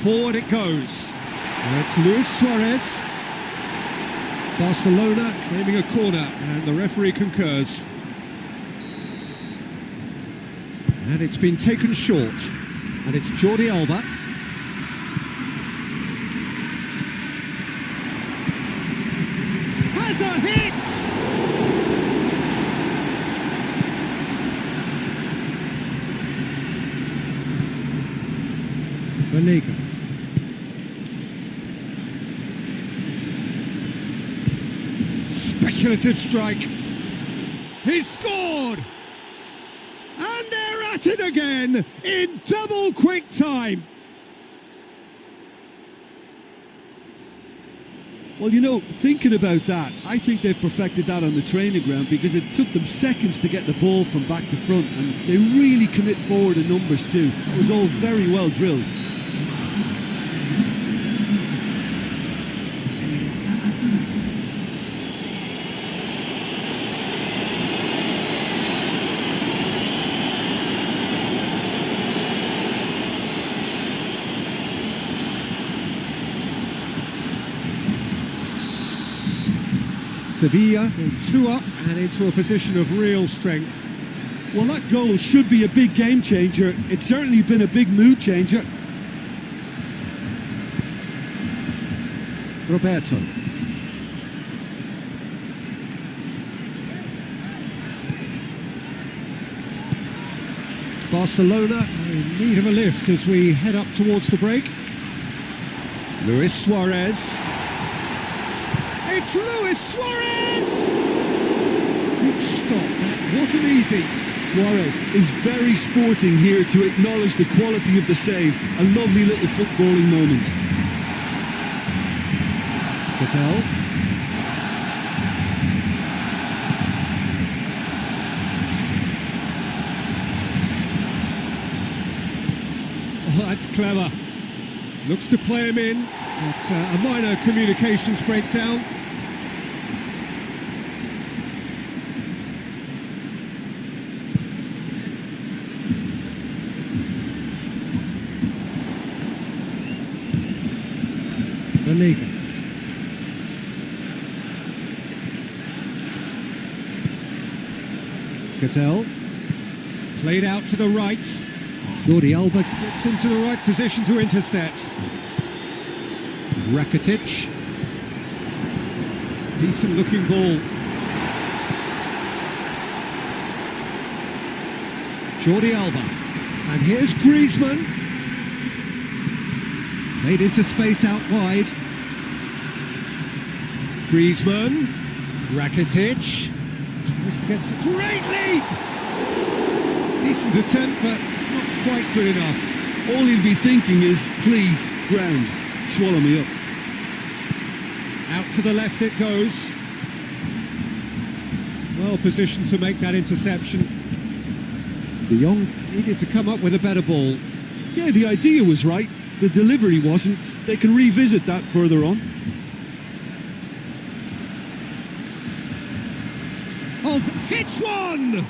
Forward it goes. Now it's Luis Suarez. Barcelona claiming a corner, and the referee concurs. And it's been taken short, and it's Jordi Alba. Has a hit! The Liga. Speculative strike. He's scored! And they're at it again in double quick time. Well, you know, thinking about that, I think they've perfected that on the training ground because it took them seconds to get the ball from back to front, and they really commit forward in numbers too. That was all very well drilled. Sevilla 2 up and into a position of real strength. Well, that goal should be a big game changer. It's certainly been a big mood changer. Roberto. Barcelona in need of a lift as we head up towards the break. Luis Suarez. It's Luis Suarez! Good stop, that wasn't easy. Suarez is very sporting here to acknowledge the quality of the save. A lovely little footballing moment. Coutel. That's clever. Looks to play him in, but a minor communications breakdown. The Liga. Cattell. Played out to the right. Jordi Alba gets into the right position to intercept. Rakitic. Decent looking ball. Jordi Alba. And here's Griezmann. Played into space out wide. Griezmann. Rakitic. Tries to get some great leap! Decent attempt, but not quite good enough. All he'll be thinking is, please, ground, swallow me up. Out to the left it goes. Well positioned to make that interception. De Jong needed to come up with a better ball. Yeah, the idea was right. The delivery wasn't. They can revisit that further on. Hits one!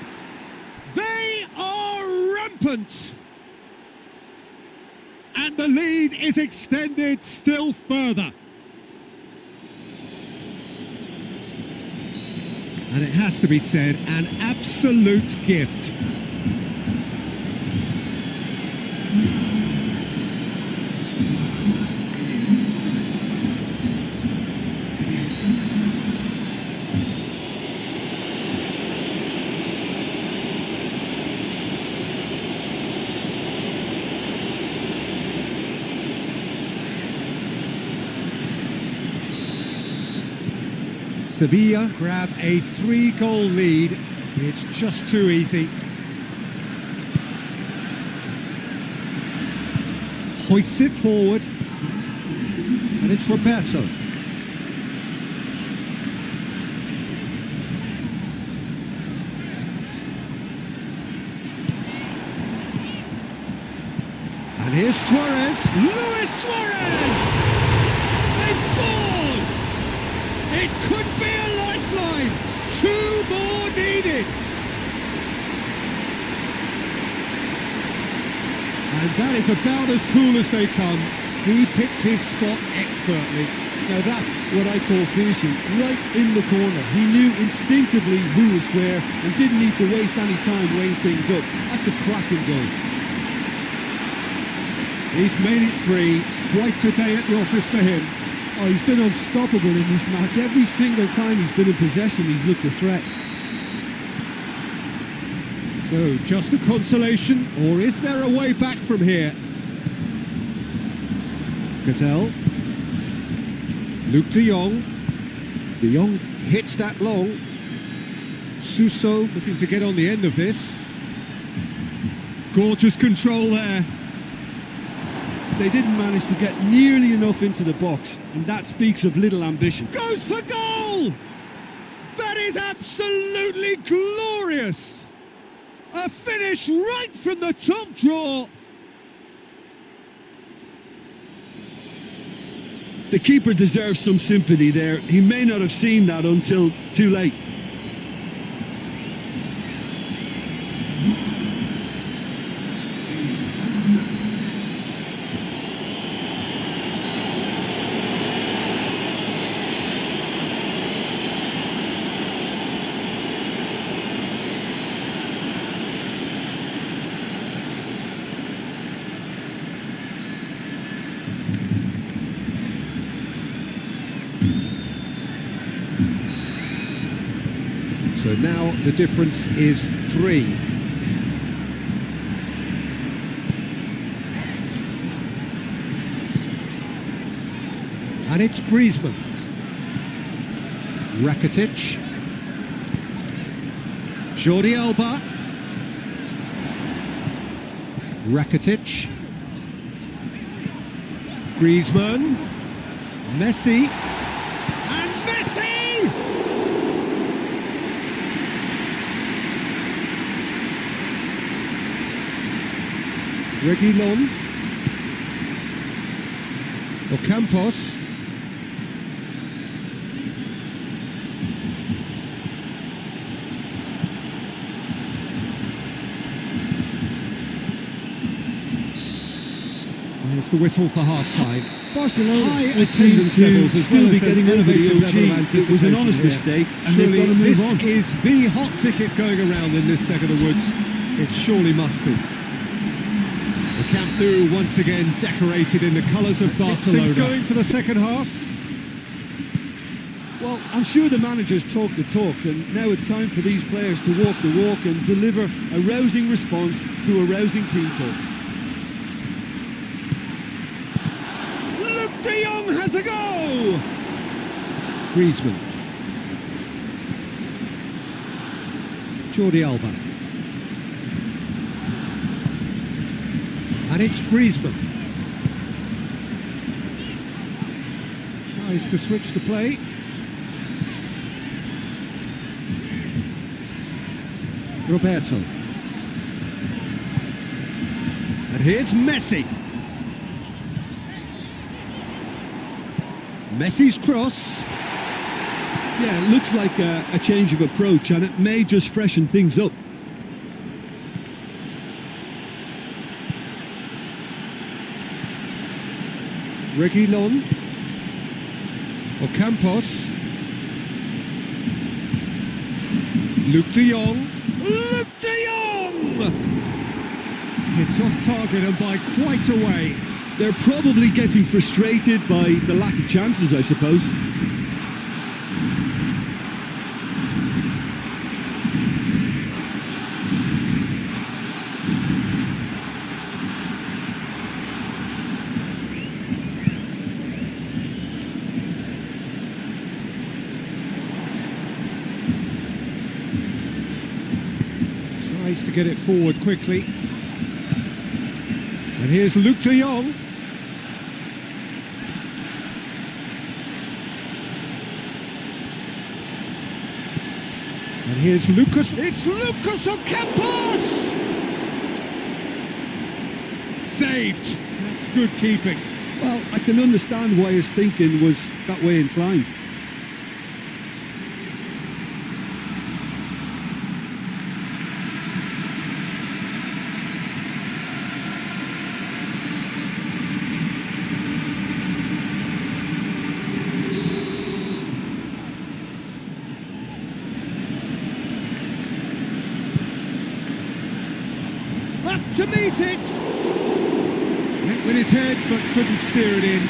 They are rampant! And the lead is extended still further. And it has to be said, an absolute gift. Sevilla grab a 3-goal lead. It's just too easy. Hoists it forward. And it's Roberto. And here's Suarez. Luis Suarez! They've scored! It could be a lifeline. 2 more needed. And that is about as cool as they come. He picked his spot expertly. Now that's what I call finishing, right in the corner. He knew instinctively who was where and didn't need to waste any time weighing things up. That's a cracking goal. He's made it 3. Quite a day at the office for him. Oh, he's been unstoppable in this match. Every single time he's been in possession, he's looked a threat. So, just a consolation, or is there a way back from here? Cattell. Luke de Jong. De Jong hits that long. Suso looking to get on the end of this. Gorgeous control there. They didn't manage to get nearly enough into the box, and that speaks of little ambition. Goes for goal! That is absolutely glorious! A finish right from the top draw. The keeper deserves some sympathy there. He may not have seen that until too late. So now the difference is 3. And it's Griezmann. Rakitic. Jordi Alba. Rakitic. Griezmann. Messi. Reguilon. Ocampos. There's the whistle for half-time. Barcelona High would seem attendance to levels as still well be as an getting over the elevated level of OG. It was an honest anticipation here. mistake, and Surely they've got to move this on. is the hot ticket going around in this neck of the woods. It surely must be. The Camp Nou once again decorated in the colours of Barcelona. Things going for the second half. Well, I'm sure the managers talk the talk, and now it's time for these players to walk the walk and deliver a rousing response to a rousing team talk. Luke de Jong has a go! Griezmann. Jordi Alba. And it's Griezmann. Tries to switch the play. Roberto. And here's Messi. Messi's cross. Yeah, it looks like a change of approach, and it may just freshen things up. Reguilon. Ocampos. Luke de Jong. Luke de Jong! It's off target and by quite a way. They're probably getting frustrated by the lack of chances, I suppose. Tries to get it forward quickly. And here's Luke de Jong. And here's Lucas. It's Lucas Ocampos! Saved. That's good keeping. Well, I can understand why his thinking was that way inclined. Up to meet it! Went with his head but couldn't steer it in.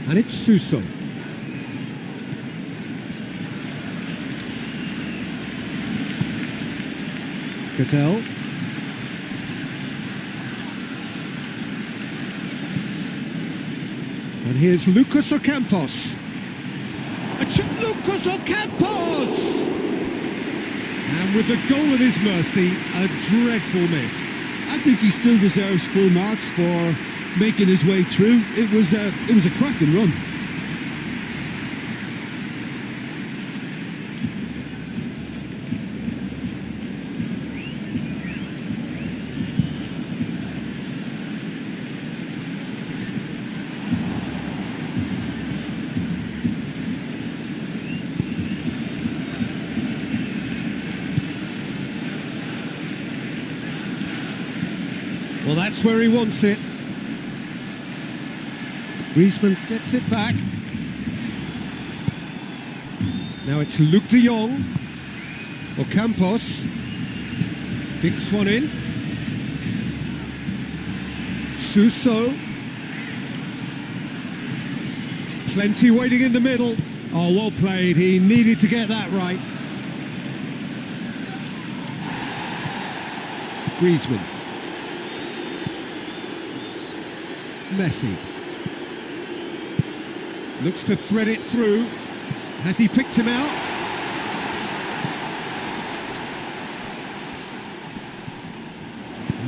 And it's Suso. Cattell. And here's Lucas Ocampos. Lucas Ocampos! And with the goal at his mercy, a dreadful miss. I think he still deserves full marks for making his way through. It was a cracking run. Well, that's where he wants it. Griezmann gets it back. Now it's Luke de Jong. Ocampos. Dinks one in. Suso. Plenty waiting in the middle. Oh, well played. He needed to get that right. Griezmann. Messi. Looks to thread it through. Has he picked him out?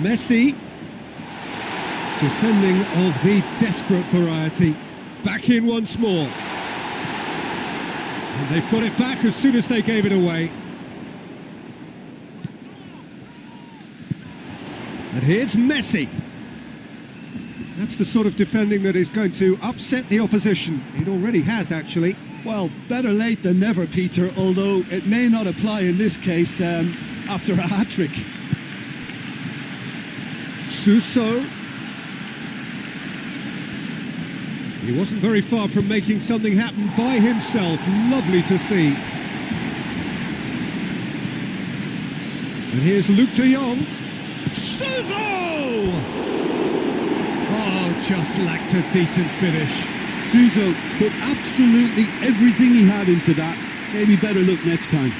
Messi, defending of the desperate variety, back in once more. And they've got it back as soon as they gave it away. And here's Messi. That's the sort of defending that is going to upset the opposition. It already has, actually. Well, better late than never, Peter, although it may not apply in this case after a hat-trick. Suso. He wasn't very far from making something happen by himself. Lovely to see. And here's Luke de Jong. Suso! Oh, just lacked a decent finish. Suso put absolutely everything he had into that. Maybe better look next time.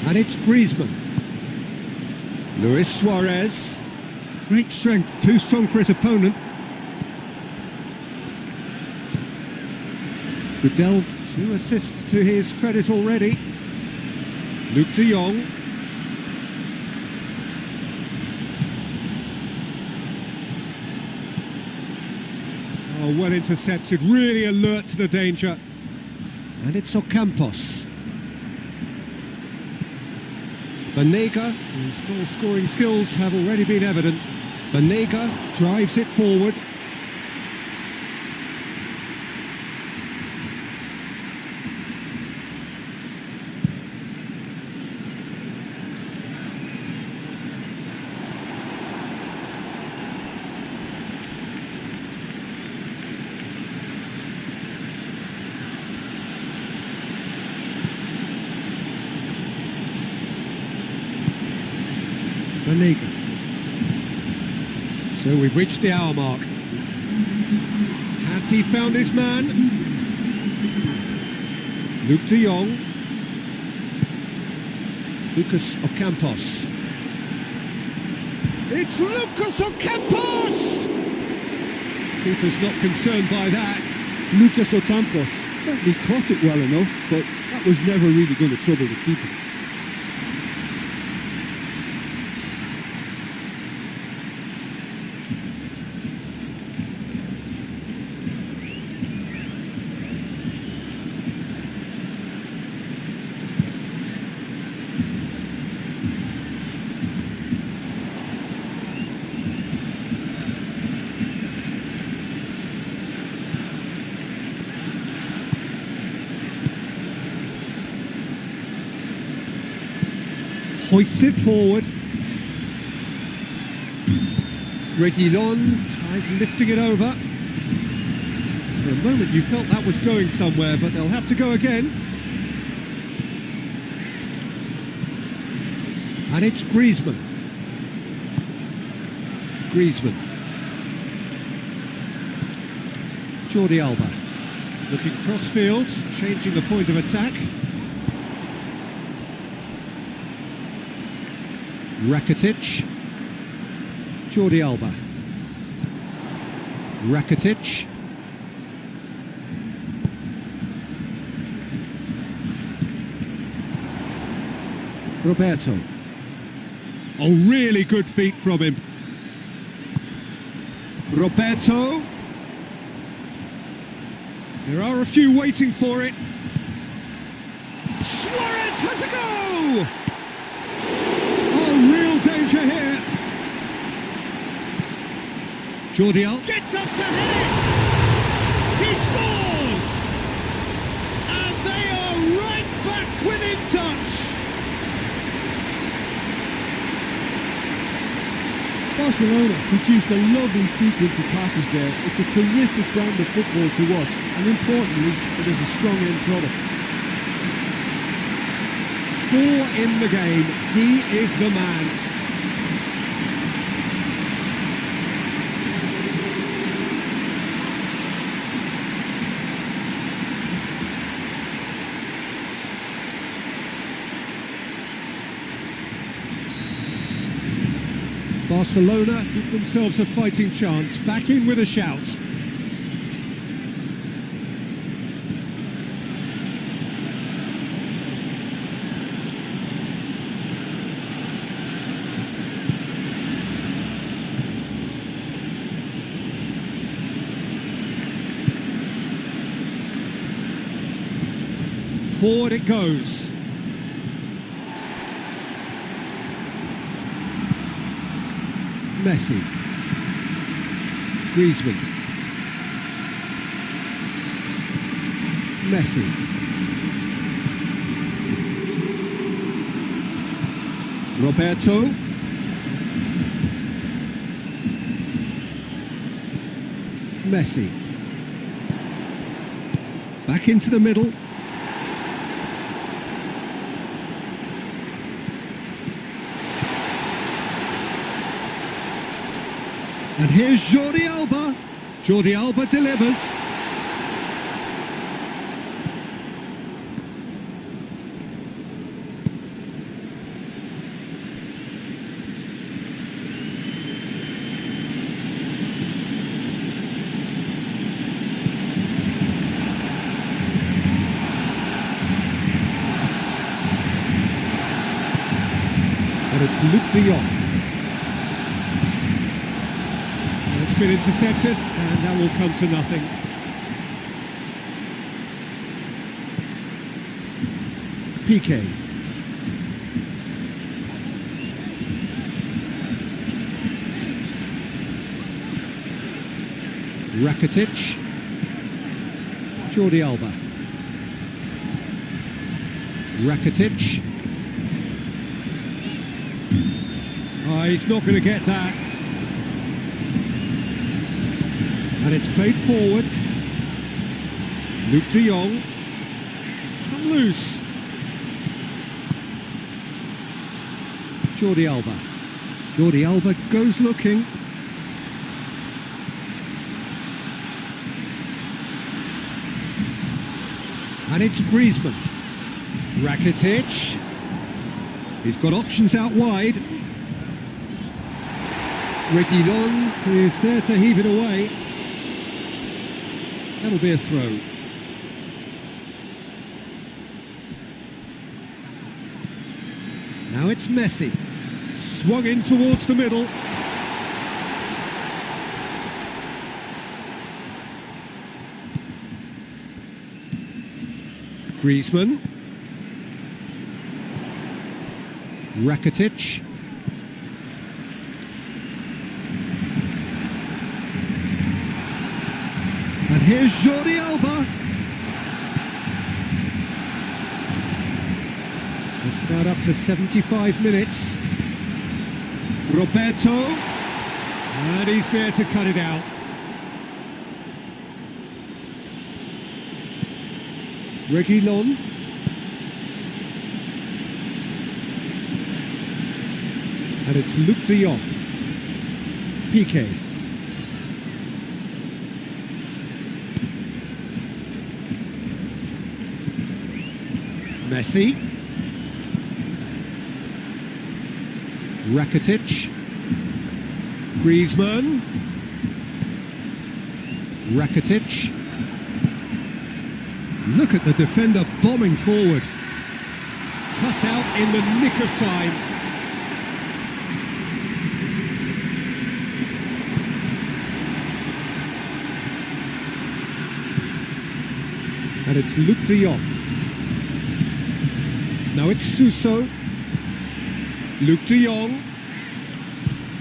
And it's Griezmann. Luis Suarez. Great strength, too strong for his opponent. Goodell, 2 assists to his credit already. Luke de Jong. Oh, well intercepted, really alert to the danger. And it's Ocampos. Banega, whose goal-scoring skills have already been evident. Banega drives it forward. Liga. So we've reached the hour mark. Has he found his man? Luke de Jong. Lucas Ocampos. It's Lucas Ocampos! Keeper's not concerned by that. Lucas Ocampos certainly caught it well enough, but that was never really going to trouble the keeper. Hoists it forward. Reguilon tries lifting it over. For a moment you felt that was going somewhere, but they'll have to go again. And it's Griezmann. Griezmann. Jordi Alba. Looking cross-field, changing the point of attack. Rakitic. Jordi Alba. Rakitic. Roberto. Oh, really good feet from him. Roberto. There are a few waiting for it. Suarez has a go! Real danger here. Jordi Alba gets up to hit it. He scores. And they are right back within touch. Barcelona produced a lovely sequence of passes there. It's a terrific brand of football to watch, and importantly, it is a strong end product. 4 in the game. He is the man. Barcelona give themselves a fighting chance, back in with a shout. Forward it goes. Messi. Griezmann. Messi. Roberto. Messi. Back into the middle. And here's Jordi Alba. Jordi Alba delivers. And it's Luc de Jong. It's been intercepted, and that will come to nothing. PK. Rakitic. Jordi Alba. Rakitic. Oh, he's not going to get that. And it's played forward. Luc de Jong. It's come loose. Jordi Alba. Jordi Alba goes looking. And it's Griezmann. Rakitic. He's got options out wide. Reguilon is there to heave it away. That'll be a throw. Now it's Messi. Swung in towards the middle. Griezmann. Rakitic. And here's Jordi Alba. Just about up to 75 minutes. Roberto. And he's there to cut it out. Reguilon. And it's Luc de Jong. PK. Messi. Rakitic. Griezmann. Rakitic. Look at the defender bombing forward. Cut out in the nick of time. And it's Luc de Jong. Now it's Suso. Luc de Jong.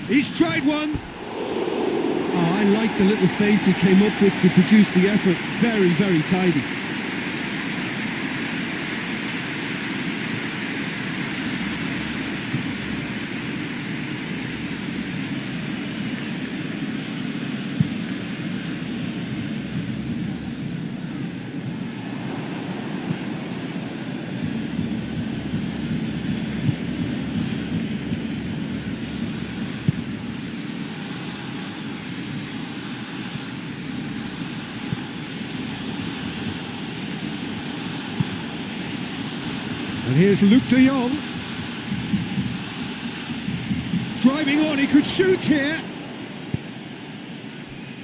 He's tried one. Oh, I like the little feint he came up with to produce the effort. Very, very tidy. And here's Luc de Jong. driving on, he could shoot here.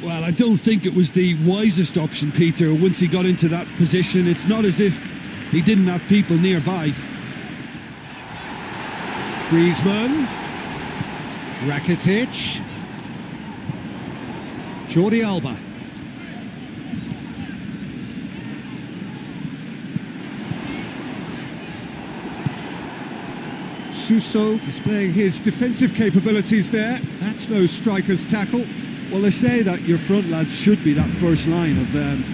Well, I don't think it was the wisest option, Peter, once he got into that position. It's not as if he didn't have people nearby. Griezmann. Rakitic. Jordi Alba. Suso displaying his defensive capabilities there. That's no striker's tackle. Well, they say that your front lads should be that first line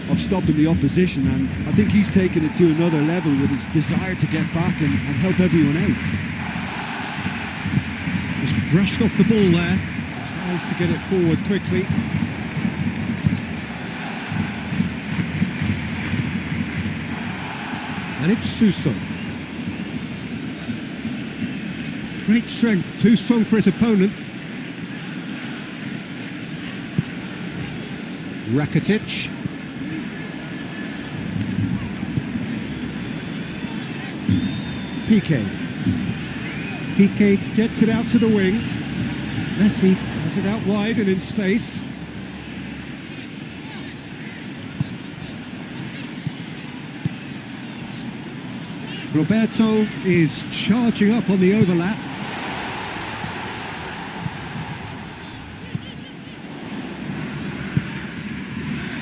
of stopping the opposition, and I think he's taken it to another level with his desire to get back and help everyone out. Just brushed off the ball there. Tries to get it forward quickly. And it's Suso. Great strength, too strong for his opponent. Rakitic. Piqué. Piqué gets it out to the wing. Messi has it out wide and in space. Roberto is charging up on the overlap.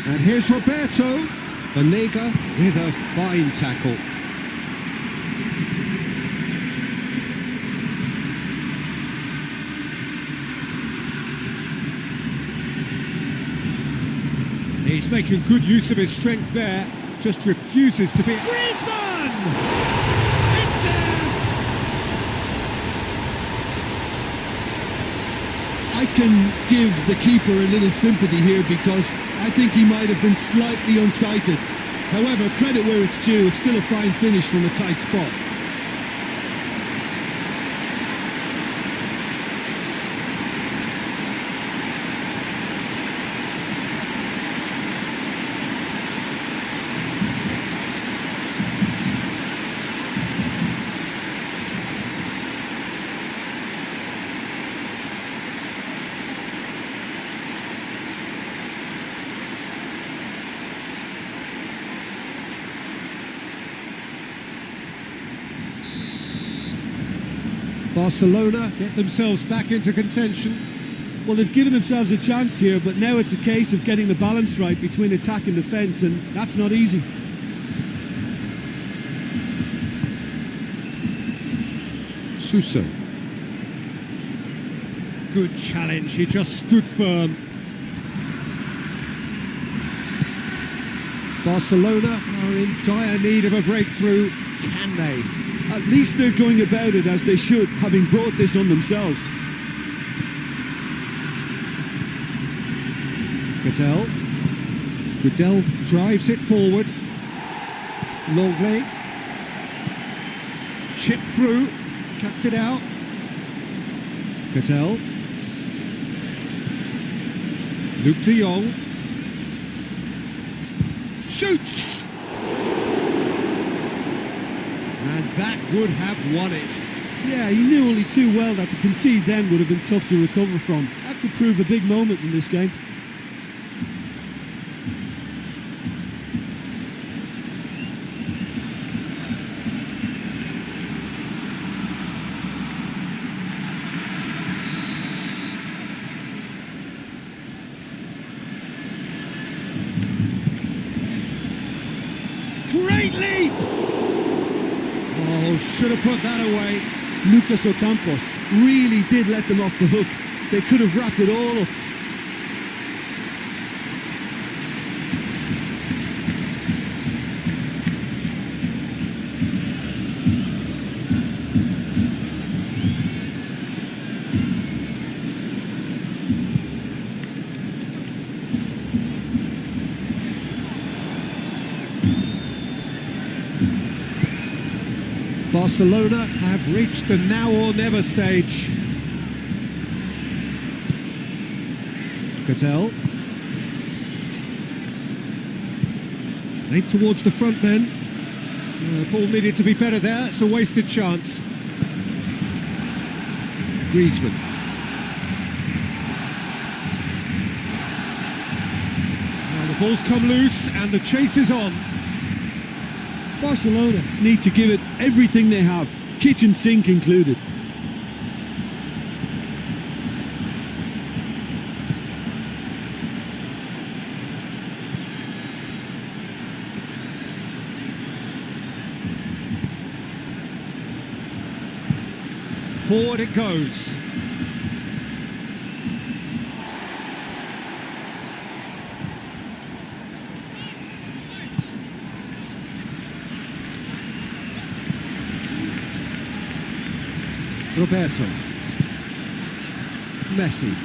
And here's Roberto. Liga with a fine tackle. He's making good use of his strength there. Just refuses to be... Griezmann! It's there! I can give the keeper a little sympathy here because I think he might have been slightly unsighted. However, credit where it's due, it's still a fine finish from a tight spot. Barcelona get themselves back into contention. Well, they've given themselves a chance here, but now it's a case of getting the balance right between attack and defence, and that's not easy. Suso. Good challenge, he just stood firm. Barcelona are in dire need of a breakthrough. Can they? At least they're going about it as they should, having brought this on themselves. Goodell drives it forward. Longley. Chip through. Cuts it out. Goodell. Luke de Jong. Shoots! And that would have won it. Yeah, he knew only too well that to concede then would have been tough to recover from. That could prove a big moment in this game. Great leap! Oh, should have put that away. Lucas Ocampos really did let them off the hook. They could have wrapped it all up. Barcelona have reached the now or never stage. Goodell. Played towards the front men. Ball needed to be better there. It's a wasted chance. Griezmann. Ball's come loose and the chase is on. Barcelona need to give it everything they have, kitchen sink included. Forward it goes. Roberto. Messi.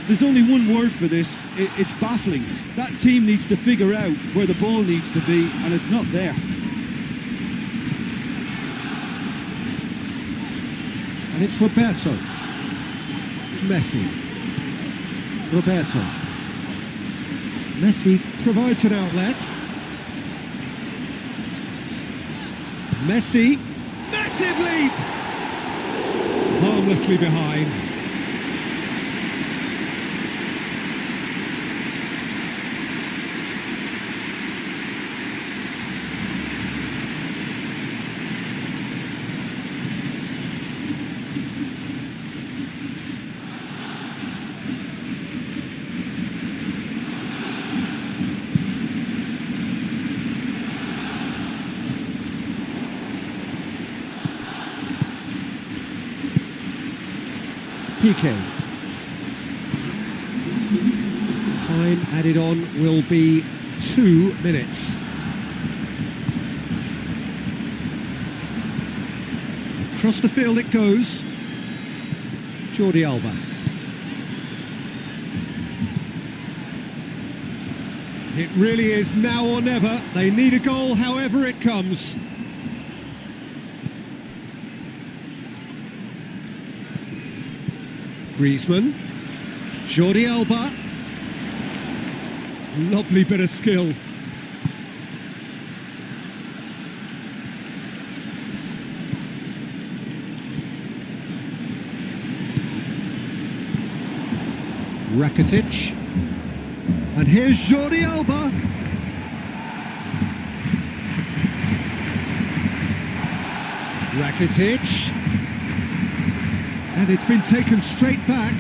There's only one word for this, it's baffling. That team needs to figure out where the ball needs to be, and it's not there. And it's Roberto. Messi. Roberto. Messi provides an outlet. Messi. Massive leap! Harmlessly behind. PK. Time added on will be 2 minutes. Across the field it goes. Jordi Alba. It really is now or never. They need a goal however it comes. Griezmann, Jordi Alba, lovely bit of skill. Rakitic, and here's Jordi Alba. Rakitic. And it's been taken straight back.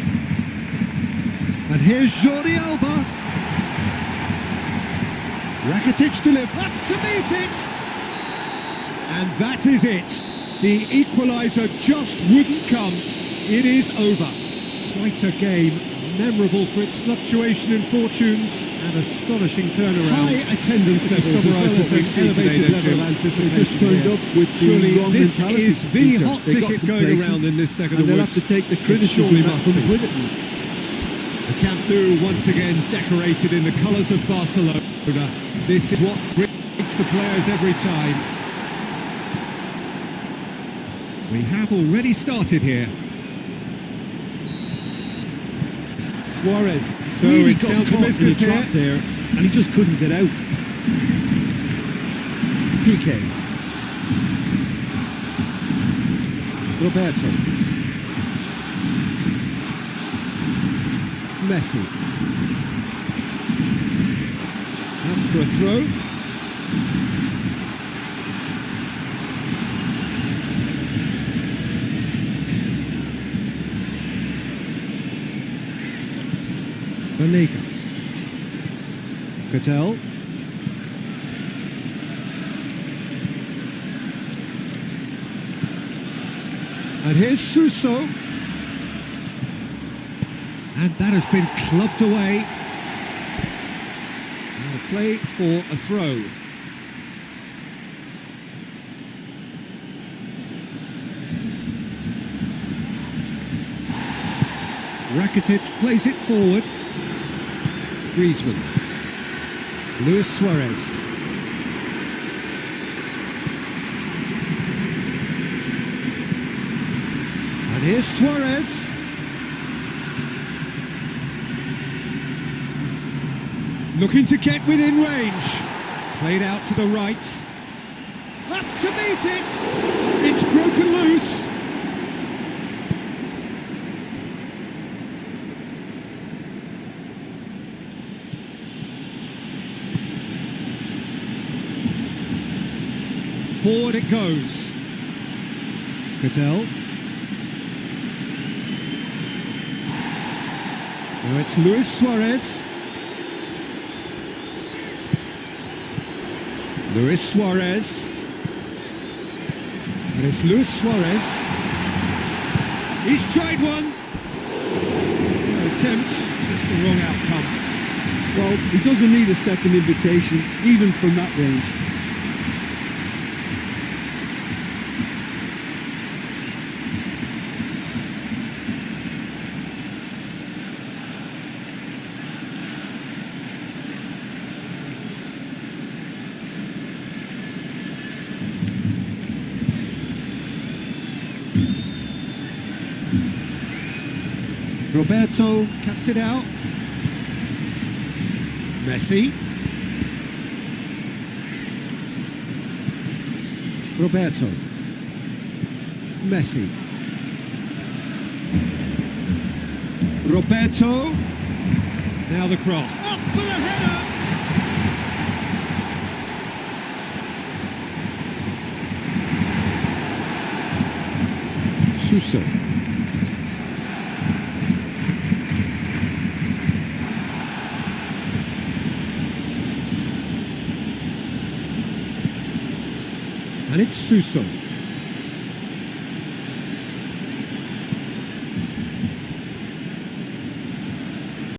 And here's Jordi Alba. Rakitic delivers up to meet it. And that is it. The equaliser just wouldn't come. It is over. Quite a game. Memorable for its fluctuation in fortunes and astonishing turnaround. High attendance levels as well as we've seen today, level of anticipation. They just turned up with surely the wrong this mentality. is the Peter. hot They got ticket going complacent, around in this neck of the and they'll woods. have to take the criticism surely that must comes be. with it. The Camp Nou once again decorated in the colours of Barcelona. This is what breaks the players every time. We have already started here. Suarez So really it's got down to caught in a business trap here. there, and he just couldn't get out. PK. Roberto. Messi. Out for a throw. Banega. Cattell. And here's Suso. And that has been clubbed away. And a play for a throw. Rakitic plays it forward. Griezmann. Luis Suarez. And here's Suarez. Looking to get within range. Played out to the right. Up to meet it. It's broken loose. Forward it goes. Cadell. Now it's Luis Suarez. Luis Suarez. And it's Luis Suarez. He's tried one. No attempt, just the wrong outcome. Well, he doesn't need a second invitation, even from that range. Roberto cuts it out. Messi. Roberto. Messi. Roberto. Now the cross. Up for the header. Suso. And it's Suso.